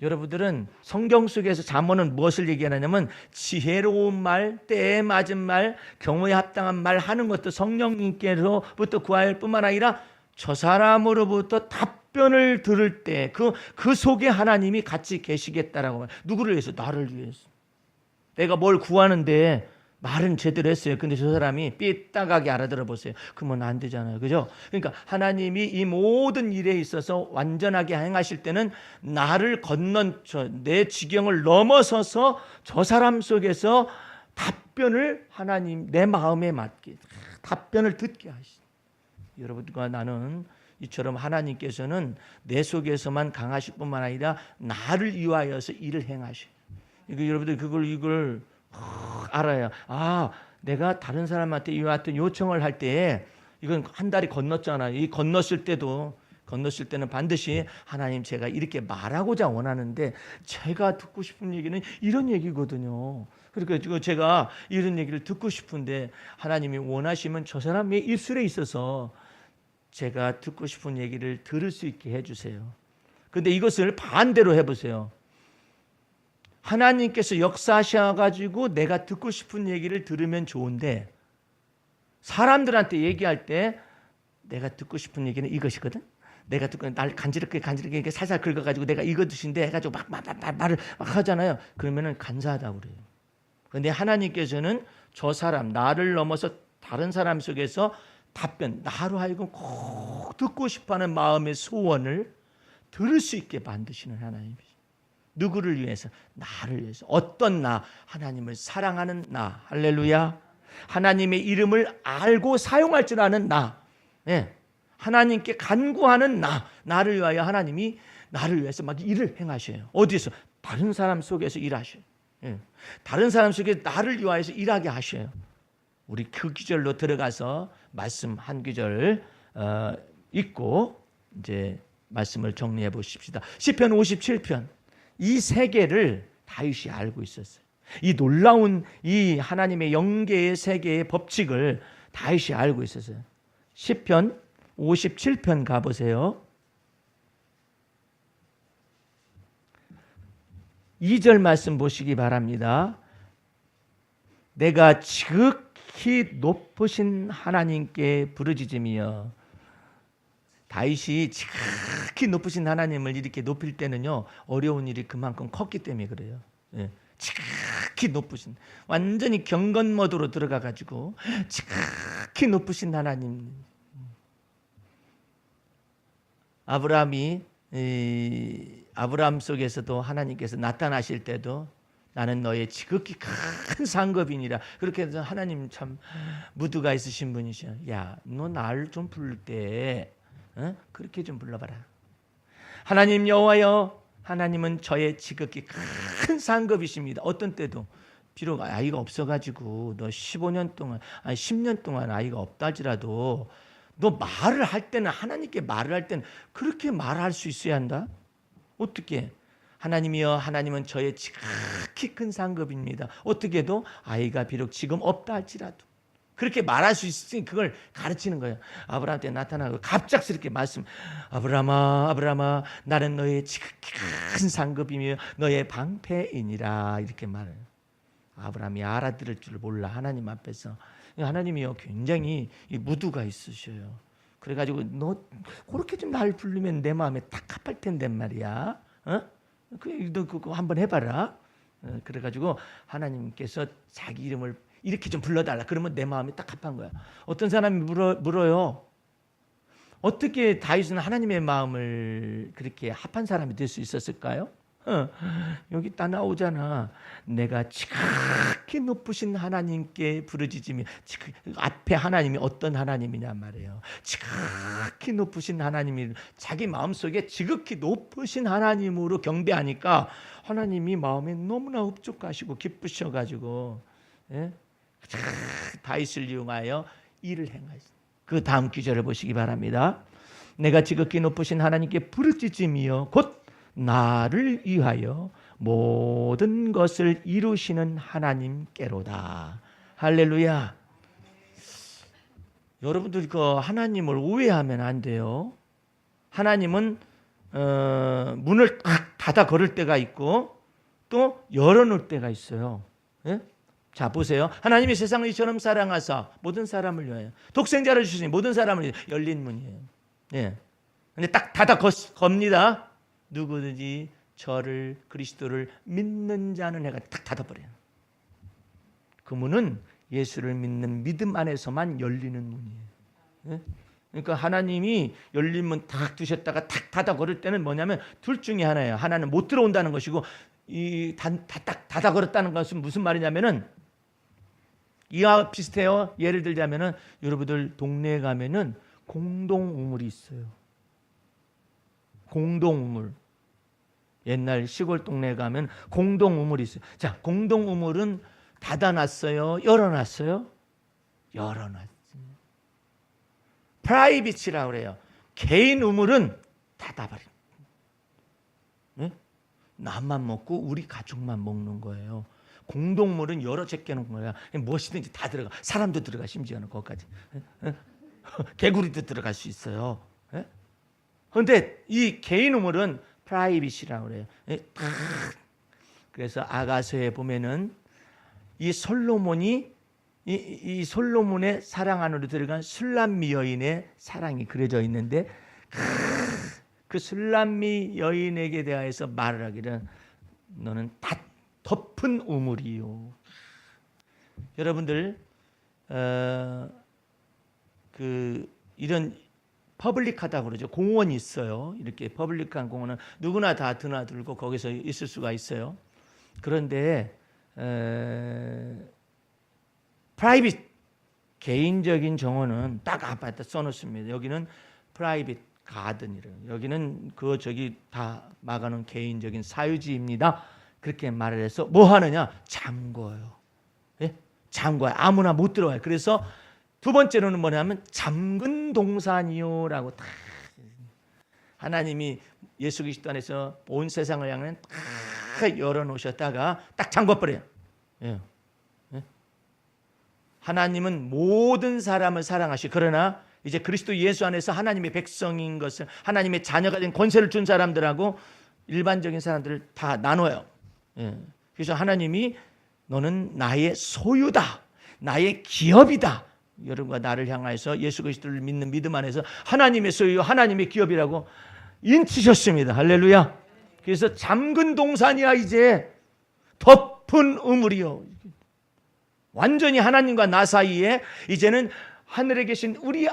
여러분들은 성경 속에서 잠언은 무엇을 얘기하냐면 지혜로운 말, 때에 맞은 말, 경우에 합당한 말 하는 것도 성령님께로부터 구할 뿐만 아니라 저 사람으로부터 답변을 들을 때 그 속에 하나님이 같이 계시겠다라고. 누구를 위해서? 나를 위해서. 내가 뭘 구하는데 말은 제대로 했어요. 근데 저 사람이 삐딱하게 알아들어 보세요. 그러면 안 되잖아요. 그죠? 그러니까 하나님이 이 모든 일에 있어서 완전하게 행하실 때는 나를 건넌 내 지경을 넘어서서 저 사람 속에서 답변을 하나님 내 마음에 맞게 답변을 듣게 하시죠. 여러분과 나는 이처럼 하나님께서는 내 속에서만 강하실 뿐만 아니라 나를 위하여서 일을 행하셔요. 여러분들 이걸 알아요. 내가 다른 사람한테 이와 같은 요청을 할 때 이건 한 달이 건넜잖아요. 이 건넜을 때는 반드시 하나님 제가 이렇게 말하고자 원하는데 제가 듣고 싶은 얘기는 이런 얘기거든요. 그러니까 제가 이런 얘기를 듣고 싶은데 하나님이 원하시면 저 사람의 입술에 있어서 제가 듣고 싶은 얘기를 들을 수 있게 해주세요. 그런데 이것을 반대로 해보세요. 하나님께서 역사하셔가지고 내가 듣고 싶은 얘기를 들으면 좋은데 사람들한테 얘기할 때 내가 듣고 싶은 얘기는 이것이거든. 내가 듣고 날 간지럽게 이렇게 살살 긁어가지고 내가 이것인데 해가지고 말을 막 하잖아요. 그러면은 간사하다고 그래요. 그런데 하나님께서는 저 사람 나를 넘어서 다른 사람 속에서 답변 나로 하여금 꼭 듣고 싶어하는 마음의 소원을 들을 수 있게 만드시는 하나님이죠. 누구를 위해서? 나를 위해서. 어떤 나? 하나님을 사랑하는 나. 할렐루야. 하나님의 이름을 알고 사용할 줄 아는 나. 예. 하나님께 간구하는 나. 나를 위하여 하나님이 나를 위해서 막 일을 행하셔요. 어디에서? 다른 사람 속에서 일하셔요. 예. 다른 사람 속에 나를 위하여서 일하게 하셔요. 우리 그 구절로 들어가서 말씀 한 구절 읽고 이제 말씀을 정리해 보십시다. 시편 57편. 이 세계를 다윗이 알고 있었어요. 이 놀라운 이 하나님의 영계의 세계의 법칙을 다윗이 알고 있었어요. 시편 57편 가보세요. 2절 말씀 보시기 바랍니다. 내가 지극히 높으신 하나님께 부르짖으며. 다윗이 지극히 높으신 하나님을 이렇게 높일 때는요 어려운 일이 그만큼 컸기 때문에 그래요. 예. 지극히 높으신 완전히 경건 모드로 들어가 가지고 지극히 높으신 하나님. 아브라함 속에서도 하나님께서 나타나실 때도 나는 너의 지극히 큰 상급이니라. 그렇게 해서 하나님 참 무드가 있으신 분이셔. 야, 너 나를 좀 부를 때 그렇게 좀 불러봐라. 하나님 여호와여, 하나님은 저의 지극히 큰 상급이십니다. 어떤 때도 비록 아이가 없어가지고 너 15년 동안 10년 동안 아이가 없다 할지라도 너 말을 할 때는 하나님께 말을 할 때는 그렇게 말할 수 있어야 한다. 어떻게? 하나님이여, 하나님은 저의 지극히 큰 상급입니다. 어떻게 해도 아이가 비록 지금 없다 할지라도 그렇게 말할 수 있으니 그걸 가르치는 거예요. 아브라함한테 나타나고 갑작스럽게 말씀. 아브라함아, 나는 너의 지극히 큰 상급이며 너의 방패이니라. 이렇게 말해요. 아브라함이 알아들을 줄 몰라. 하나님 앞에서 하나님이요 굉장히 이 무드가 있으셔요. 그래가지고 너 그렇게 좀 날 부르면 내 마음에 딱 합할 텐데 말이야. 너 그거 한번 해봐라. 그래가지고 하나님께서 자기 이름을 이렇게 좀 불러달라. 그러면 내 마음이 딱 합한 거야. 어떤 사람이 물어요. 어떻게 다윗은 하나님의 마음을 그렇게 합한 사람이 될 수 있었을까요? 여기 딱 나오잖아. 내가 지극히 높으신 하나님께 부르짖으며, 앞에 하나님이 어떤 하나님이냐 말이에요. 지극히 높으신 하나님이 자기 마음속에 지극히 높으신 하나님으로 경배하니까 하나님이 마음에 너무나 흡족하시고 기쁘셔가지고 다윗을 이용하여 일을 행하시다. 그 다음 구절을 보시기 바랍니다. 내가 지극히 높으신 하나님께 부르짖으며 곧 나를 위하여 모든 것을 이루시는 하나님께로다. 할렐루야. 여러분들 그 하나님을 오해하면 안 돼요. 하나님은 문을 딱 닫아 걸을 때가 있고 또 열어놓을 때가 있어요. 예? 자 보세요. 하나님이 세상을 이처럼 사랑하사 모든 사람을 위하여 독생자를 주시니 모든 사람을 위하여 열린 문이에요. 예. 근데 딱 닫아 겁니다. 누구든지 저를 그리스도를 믿는 자는 해가 딱 닫아버려요. 그 문은 예수를 믿는 믿음 안에서만 열리는 문이에요. 예? 그러니까 하나님이 열린 문 딱 두셨다가 탁 닫아 걸을 때는 뭐냐면 둘 중에 하나예요. 하나는 못 들어온다는 것이고 이 딱 닫아 걸었다는 것은 무슨 말이냐면은 이와 비슷해요. 예를 들자면은 여러분들 동네에 가면은 공동 우물이 있어요. 공동 우물. 옛날 시골 동네에 가면 공동 우물이 있어요. 자, 공동 우물은 닫아놨어요? 열어놨어요? 열어놨어요. 프라이빗이라고 그래요. 개인 우물은 닫아버려. 네? 나만 먹고 우리 가족만 먹는 거예요. 공동물은 여러 제껴놓은 거야. 무엇이든지 다 들어가. 사람도 들어가. 심지어는 거기까지. 개구리도 들어갈 수 있어요. 그런데 이 개인 우물은 프라이빗이라고 그래요. 그래서 아가서에 보면은 이 솔로몬이 이 솔로몬의 사랑 안으로 들어간 술람미 여인의 사랑이 그려져 있는데 그 술람미 여인에게 대하여서 말을 하기를 너는 덮은 우물이요. 여러분들 이런 퍼블릭하다고 그러죠. 공원이 있어요. 이렇게 퍼블릭한 공원은 누구나 다 드나들고 거기서 있을 수가 있어요. 그런데 프라이빗 개인적인 정원은 딱 아파트 써놓습니다. 여기는 프라이빗 가든이래요. 여기는 저기 다 막아놓은 개인적인 사유지입니다. 그렇게 말을 해서 뭐 하느냐? 잠궈요. 예? 잠궈요. 아무나 못 들어와요. 그래서 두 번째로는 뭐냐면 잠근 동산이요라고 다 하나님이 예수 그리스도 안에서 온 세상을 향해 딱 열어놓으셨다가 딱 잠궈버려요. 예. 예? 하나님은 모든 사람을 사랑하시고 그러나 이제 그리스도 예수 안에서 하나님의 백성인 것을 하나님의 자녀가 된 권세를 준 사람들하고 일반적인 사람들을 다 나눠요. 예. 그래서 하나님이 너는 나의 소유다. 나의 기업이다. 여러분과 나를 향하여서 예수 그리스도를 믿는 믿음 안에서 하나님의 소유, 하나님의 기업이라고 인치셨습니다. 할렐루야. 그래서 잠근 동산이야 이제 덮은 우물이요. 완전히 하나님과 나 사이에 이제는 하늘에 계신 우리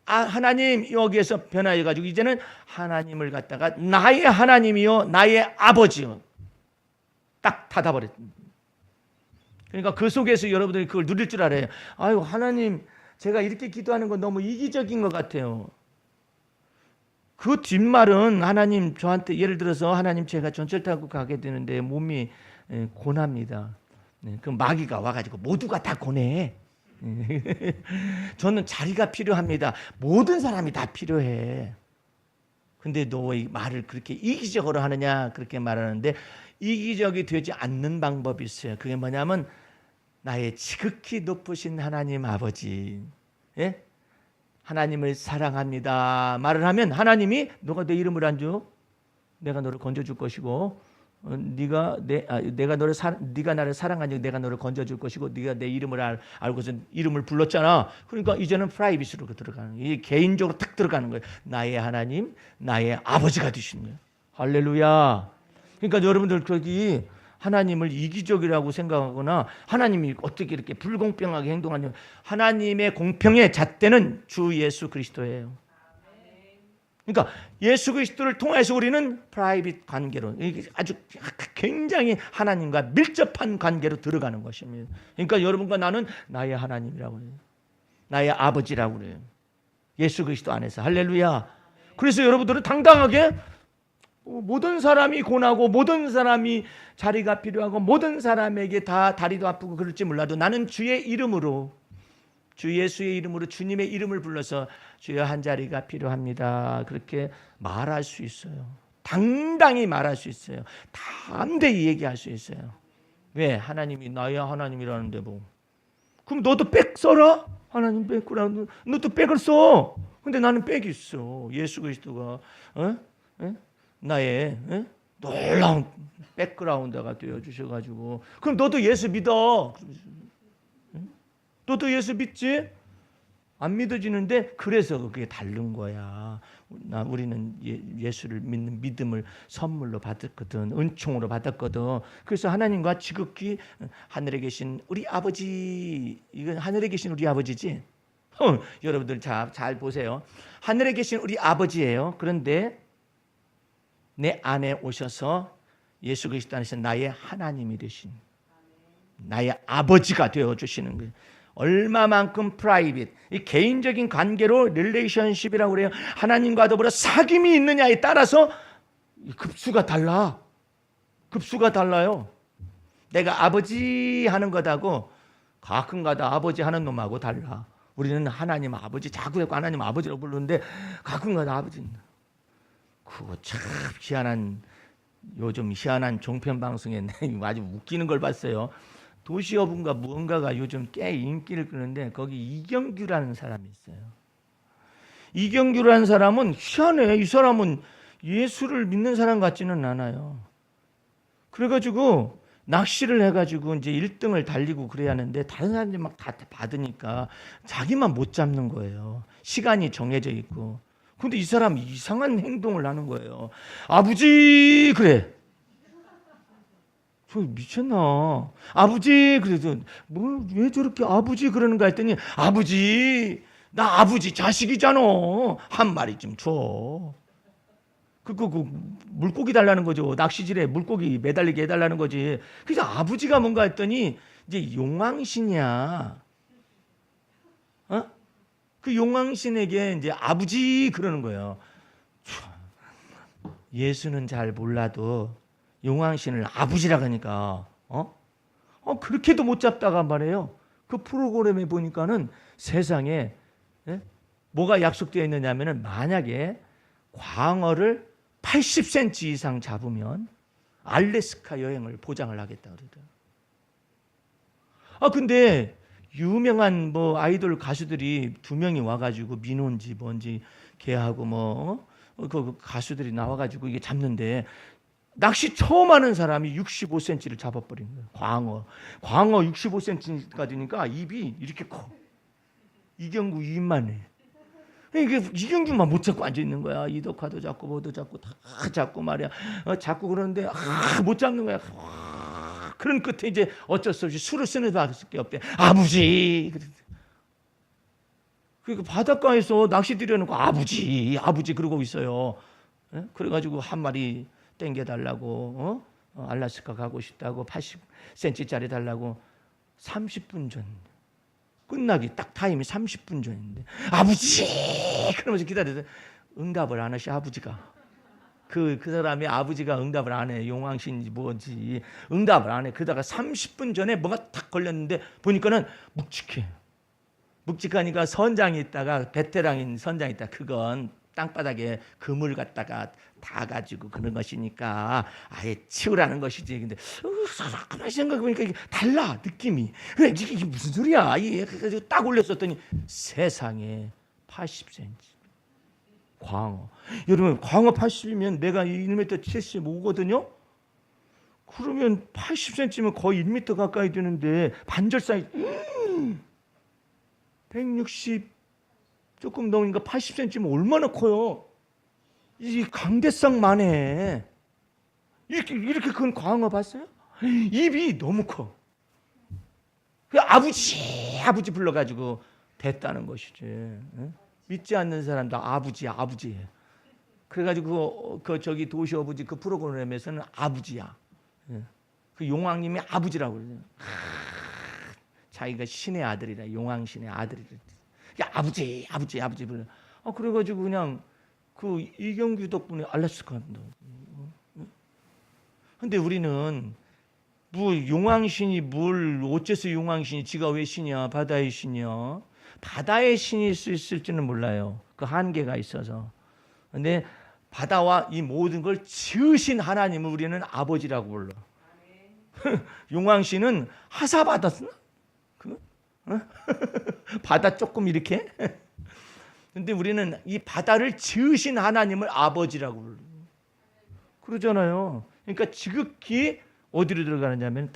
하나님 여기에서 변화해 가지고 이제는 하나님을 갖다가 나의 하나님이요 나의 아버지요 딱 닫아버렸습니다. 그러니까 그 속에서 여러분들이 그걸 누릴 줄 알아요. 아유 하나님 제가 이렇게 기도하는 건 너무 이기적인 것 같아요. 그 뒷말은 하나님 저한테 예를 들어서 하나님 제가 전철 타고 가게 되는데 몸이 고납니다. 그 마귀가 와가지고 모두가 다 고뇌해. 저는 자리가 필요합니다. 모든 사람이 다 필요해. 근데 너 왜 말을 그렇게 이기적으로 하느냐 그렇게 말하는데 이기적이 되지 않는 방법이 있어요. 그게 뭐냐면 나의 지극히 높으신 하나님 아버지, 예? 하나님을 사랑합니다 말을 하면 하나님이 너가 내 이름을 안 줘? 내가 너를 건져줄 것이고 네가 나를 사랑하니 내가 너를 건져줄 것이고 네가 내 이름을 알고서 이름을 불렀잖아. 그러니까 이제는 프라이빗으로 들어가는 거예요. 개인적으로 탁 들어가는 거예요. 나의 하나님, 나의 아버지가 되신 거예요. 할렐루야. 그러니까 여러분들 거기 하나님을 이기적이라고 생각하거나 하나님이 어떻게 이렇게 불공평하게 행동하냐, 하나님의 공평의 잣대는 주 예수 그리스도예요. 그러니까 예수 그리스도를 통해서 우리는 프라이빗 관계로, 아주 굉장히 하나님과 밀접한 관계로 들어가는 것입니다. 그러니까 여러분과 나는 나의 하나님이라고 해요. 나의 아버지라고 그래요. 예수 그리스도 안에서. 할렐루야. 그래서 여러분들은 당당하게 모든 사람이 고나고 모든 사람이 자리가 필요하고 모든 사람에게 다 다리도 아프고 그럴지 몰라도 나는 주의 이름으로, 주 예수의 이름으로 주님의 이름을 불러서 주여 한 자리가 필요합니다. 그렇게 말할 수 있어요. 당당히 말할 수 있어요. 담대히 얘기할 수 있어요. 왜? 하나님이 나의 하나님이라는데 뭐. 그럼 너도 백 써라? 하나님 백구라. 너도 백을 써. 근데 나는 백이 있어. 예수 그리스도가 나의 놀라운 백그라운드가 되어주셔가지고, 그럼 너도 예수 믿어. 너도 예수 믿지? 안 믿어지는데 그래서 그게 다른 거야. 우리는 예수를 믿는 믿음을 선물로 받았거든. 은총으로 받았거든. 그래서 하나님과 지극히 하늘에 계신 우리 아버지, 이건 하늘에 계신 우리 아버지지? 여러분들 잘 보세요. 하늘에 계신 우리 아버지예요. 그런데 내 안에 오셔서 예수 그리스도 안에서 나의 하나님이 되신, 나의 아버지가 되어주시는 거예요. 얼마만큼 프라이빗, 이 개인적인 관계로 릴레이션십이라고 그래요. 하나님과 더불어 사귐이 있느냐에 따라서 급수가 달라. 급수가 달라요. 내가 아버지 하는 것하고 가끔가다 아버지 하는 놈하고 달라. 우리는 하나님 아버지 자꾸 하나님 아버지라고 부르는데 가끔가다 아버지. 그거 참 희한한, 요즘 희한한 종편 방송에 아주 웃기는 걸 봤어요. 도시어부인가 무언가가 요즘 꽤 인기를 끄는데 거기 이경규라는 사람이 있어요. 이경규라는 사람은 희한해. 이 사람은 예수를 믿는 사람 같지는 않아요. 그래가지고 낚시를 해가지고 이제 1등을 달리고 그래야 하는데 다른 사람들이 막 다 받으니까 자기만 못 잡는 거예요. 시간이 정해져 있고. 근데 이 사람이 이상한 행동을 하는 거예요. 아버지 그래. 저 미쳤나? 아버지 그래서 뭐 왜 저렇게 아버지 그러는가 했더니 아버지 나 아버지 자식이잖아. 한 마리 좀 줘. 그 물고기 달라는 거죠. 낚시질에 물고기 매달리게 해달라는 거지. 그래서 아버지가 뭔가 했더니 이제 용왕신이야. 그 용왕신에게 이제 아버지 그러는 거예요. 예수는 잘 몰라도 용왕신을 아버지라 하니까 그렇게도 못 잡다가 말이에요. 그 프로그램에 보니까는 세상에 뭐가 약속되어 있느냐면은 만약에 광어를 80cm 이상 잡으면 알래스카 여행을 보장을 하겠다 그러더라고요. 근데 유명한 뭐 아이돌 가수들이 2명이 와가지고 민호인지 뭔지 걔하고 그 가수들이 나와가지고 이게 잡는데 낚시 처음 하는 사람이 65cm를 잡아버린 거예요. 광어 65cm가 되니까 입이 이렇게 커. 이경규 입만 해. 이게 이경규만 못 잡고 앉아 있는 거야. 이덕화도 잡고 뭐도 잡고 다 잡고 말이야. 잡고 그러는데 못 잡는 거야. 그런 끝에 이제 어쩔 수 없이 술을 쓰는 수밖에 없대. 아버지. 그러니까 바닷가에서 낚시 들여놓고 아버지 그러고 있어요. 그래가지고 한 마리 땡겨달라고 알라스카 가고 싶다고 80cm짜리 달라고 30분 전 끝나기 딱 타임이 30분 전인데 아버지 그러면서 기다려서 응답을 안 하시. 아버지가 그 사람이 아버지가 응답을 안 해. 용왕신인지 뭐지 응답을 안 해. 그러다가 30분 전에 뭐가 탁 걸렸는데 보니까는 묵직하니까 선장이 있다가 베테랑인 선장이 있다. 그건 땅바닥에 그물 갖다가 다 가지고 그런 것이니까 아예 치우라는 것이지. 근데 가만히 생각해보니까 이게 달라 느낌이. 그래 이게 무슨 소리야? 그래서 딱 올렸었더니 세상에 80cm 광어. 여러분 광어 80이면 내가 1m 75거든요. 그러면 80cm면 거의 1m 가까이 되는데 반절 사이즈 160 조금 넘으니까 80cm면 얼마나 커요? 이 강대상만해. 이렇게 큰 광어 봤어요? 입이 너무 커. 그 아버지 불러가지고 됐다는 것이지. 응? 믿지 않는 사람도 아버지. 그래가지고 그 저기 도시 아버지 그 프로그램에서는 아버지야. 그 용왕님이 아버지라고 그러죠. 자기가 신의 아들이라, 용왕신의 아들이라. 야, 아버지 불러. 그래가지고 그냥 그 이경규 덕분에 알랐을 것 같다. 근데 우리는 뭐 용왕신이 뭘 어째서 용왕신이 지가 왜 신이야? 바다의 신이야. 바다의 신일 수 있을지는 몰라요. 그 한계가 있어서. 근데 바다와 이 모든 걸 지으신 하나님을 우리는 아버지라고 불러. 용왕신은 하사 받았나? 바다 조금 이렇게. 근데 우리는 이 바다를 지으신 하나님을 아버지라고 불러. 그러잖아요. 그러니까 지극히 어디로 들어가느냐면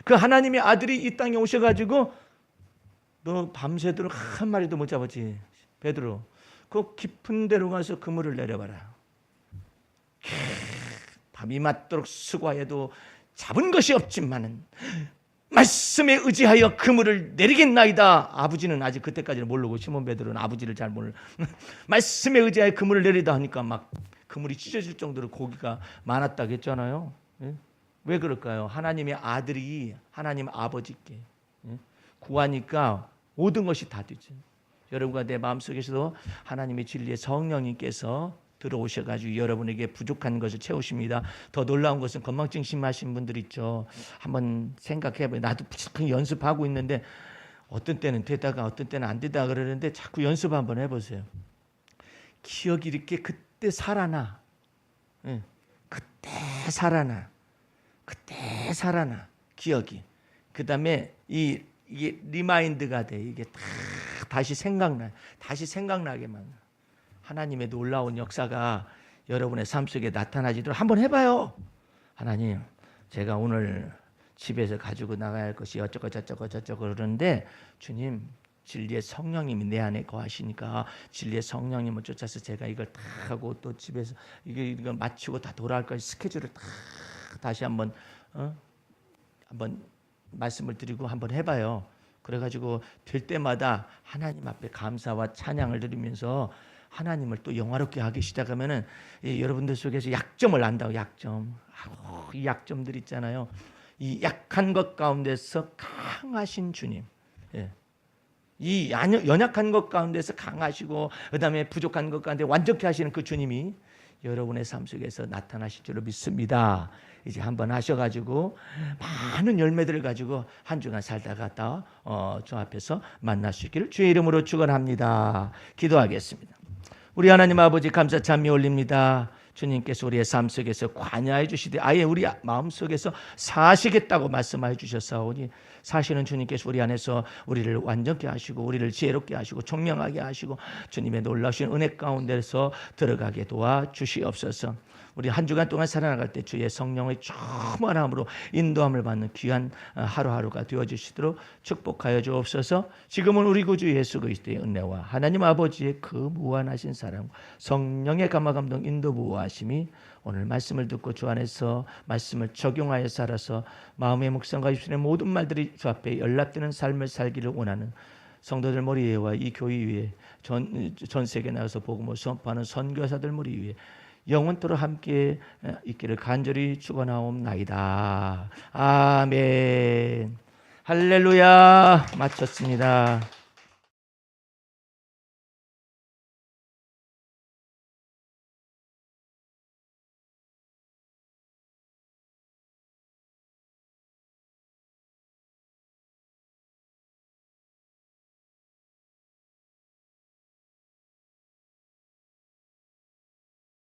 그 하나님의 아들이 이 땅에 오셔가지고 너 밤새도록 한 마리도 못 잡았지 베드로. 그 깊은 데로 가서 그물을 내려봐라. 밤이 맞도록 수고해도 잡은 것이 없지만은 말씀에 의지하여 그물을 내리겠나이다. 아버지는 아직 그때까지는 모르고 시몬 베드로는 아버지를 잘 몰라. 말씀에 의지하여 그물을 내리다 하니까 막 그물이 찢어질 정도로 고기가 많았다고 했잖아요. 왜 그럴까요? 하나님의 아들이 하나님 아버지께 구하니까 모든 것이 다 되죠. 여러분과 내 마음속에서도 하나님의 진리의 성령님께서 들어오셔가지고 여러분에게 부족한 것을 채우십니다. 더 놀라운 것은 건망증 심하신 분들 있죠. 한번 생각해봐요. 나도 부족하게 연습하고 있는데 어떤 때는 되다가 어떤 때는 안 되다 그러는데 자꾸 연습 한번 해보세요. 기억이 이렇게 그때 살아나. 그때 살아나 기억이. 그 다음에 이게 리마인드가 돼. 이게 다시 생각나게만. 하나님의 놀라운 역사가 여러분의 삶 속에 나타나지도록 한번 해봐요. 하나님, 제가 오늘 집에서 가지고 나가야 할 것이 어쩌고 저쩌고 그러는데 주님, 진리의 성령님이 내 안에 거하시니까 진리의 성령님을 쫓아서 제가 이걸 다 하고 또 집에서 이거 마치고 다 돌아갈 것 스케줄을 다 다시 한번 말씀을 드리고 한번 해봐요. 그래가지고 될 때마다 하나님 앞에 감사와 찬양을 드리면서 하나님을 또 영화롭게 하기 시작하면은 여러분들 속에서 약점을 안다고. 약점. 이 약점들 있잖아요. 이 약한 것 가운데서 강하신 주님. 이 연약한 것 가운데서 강하시고 그다음에 부족한 것 가운데 완전케 하시는 그 주님이 여러분의 삶 속에서 나타나실 줄로 믿습니다. 이제 한번 하셔가지고 많은 열매들을 가지고 한 주간 살다가 저 앞에서 만날 수 있기를 주의 이름으로 축원합니다. 기도하겠습니다. 우리 하나님 아버지 감사 찬미 올립니다. 주님께서 우리의 삶 속에서 관여해 주시되 아예 우리 마음속에서 사시겠다고 말씀해 주셨사오니 사실은 주님께서 우리 안에서 우리를 완전케 하시고 우리를 지혜롭게 하시고 총명하게 하시고 주님의 놀라우신 은혜 가운데서 들어가게 도와주시옵소서. 우리 한 주간 동안 살아나갈 때 주의 성령의 충만함으로 인도함을 받는 귀한 하루하루가 되어주시도록 축복하여 주옵소서. 지금은 우리 구주 예수 그리스도의 은혜와 하나님 아버지의 그 무한하신 사랑, 성령의 감화감동 인도 보호하심이 오늘 말씀을 듣고 주 안에서 말씀을 적용하여 살아서 마음의 묵상과 입술의 모든 말들이 주 앞에 연락되는 삶을 살기를 원하는 성도들 머리 위에와 이 교회 위에 전 세계 나가서 복음을 선포하는 선교사들 머리 위에 영원토록 함께 있기를 간절히 축원하옵나이다. 아멘. 할렐루야. 마쳤습니다.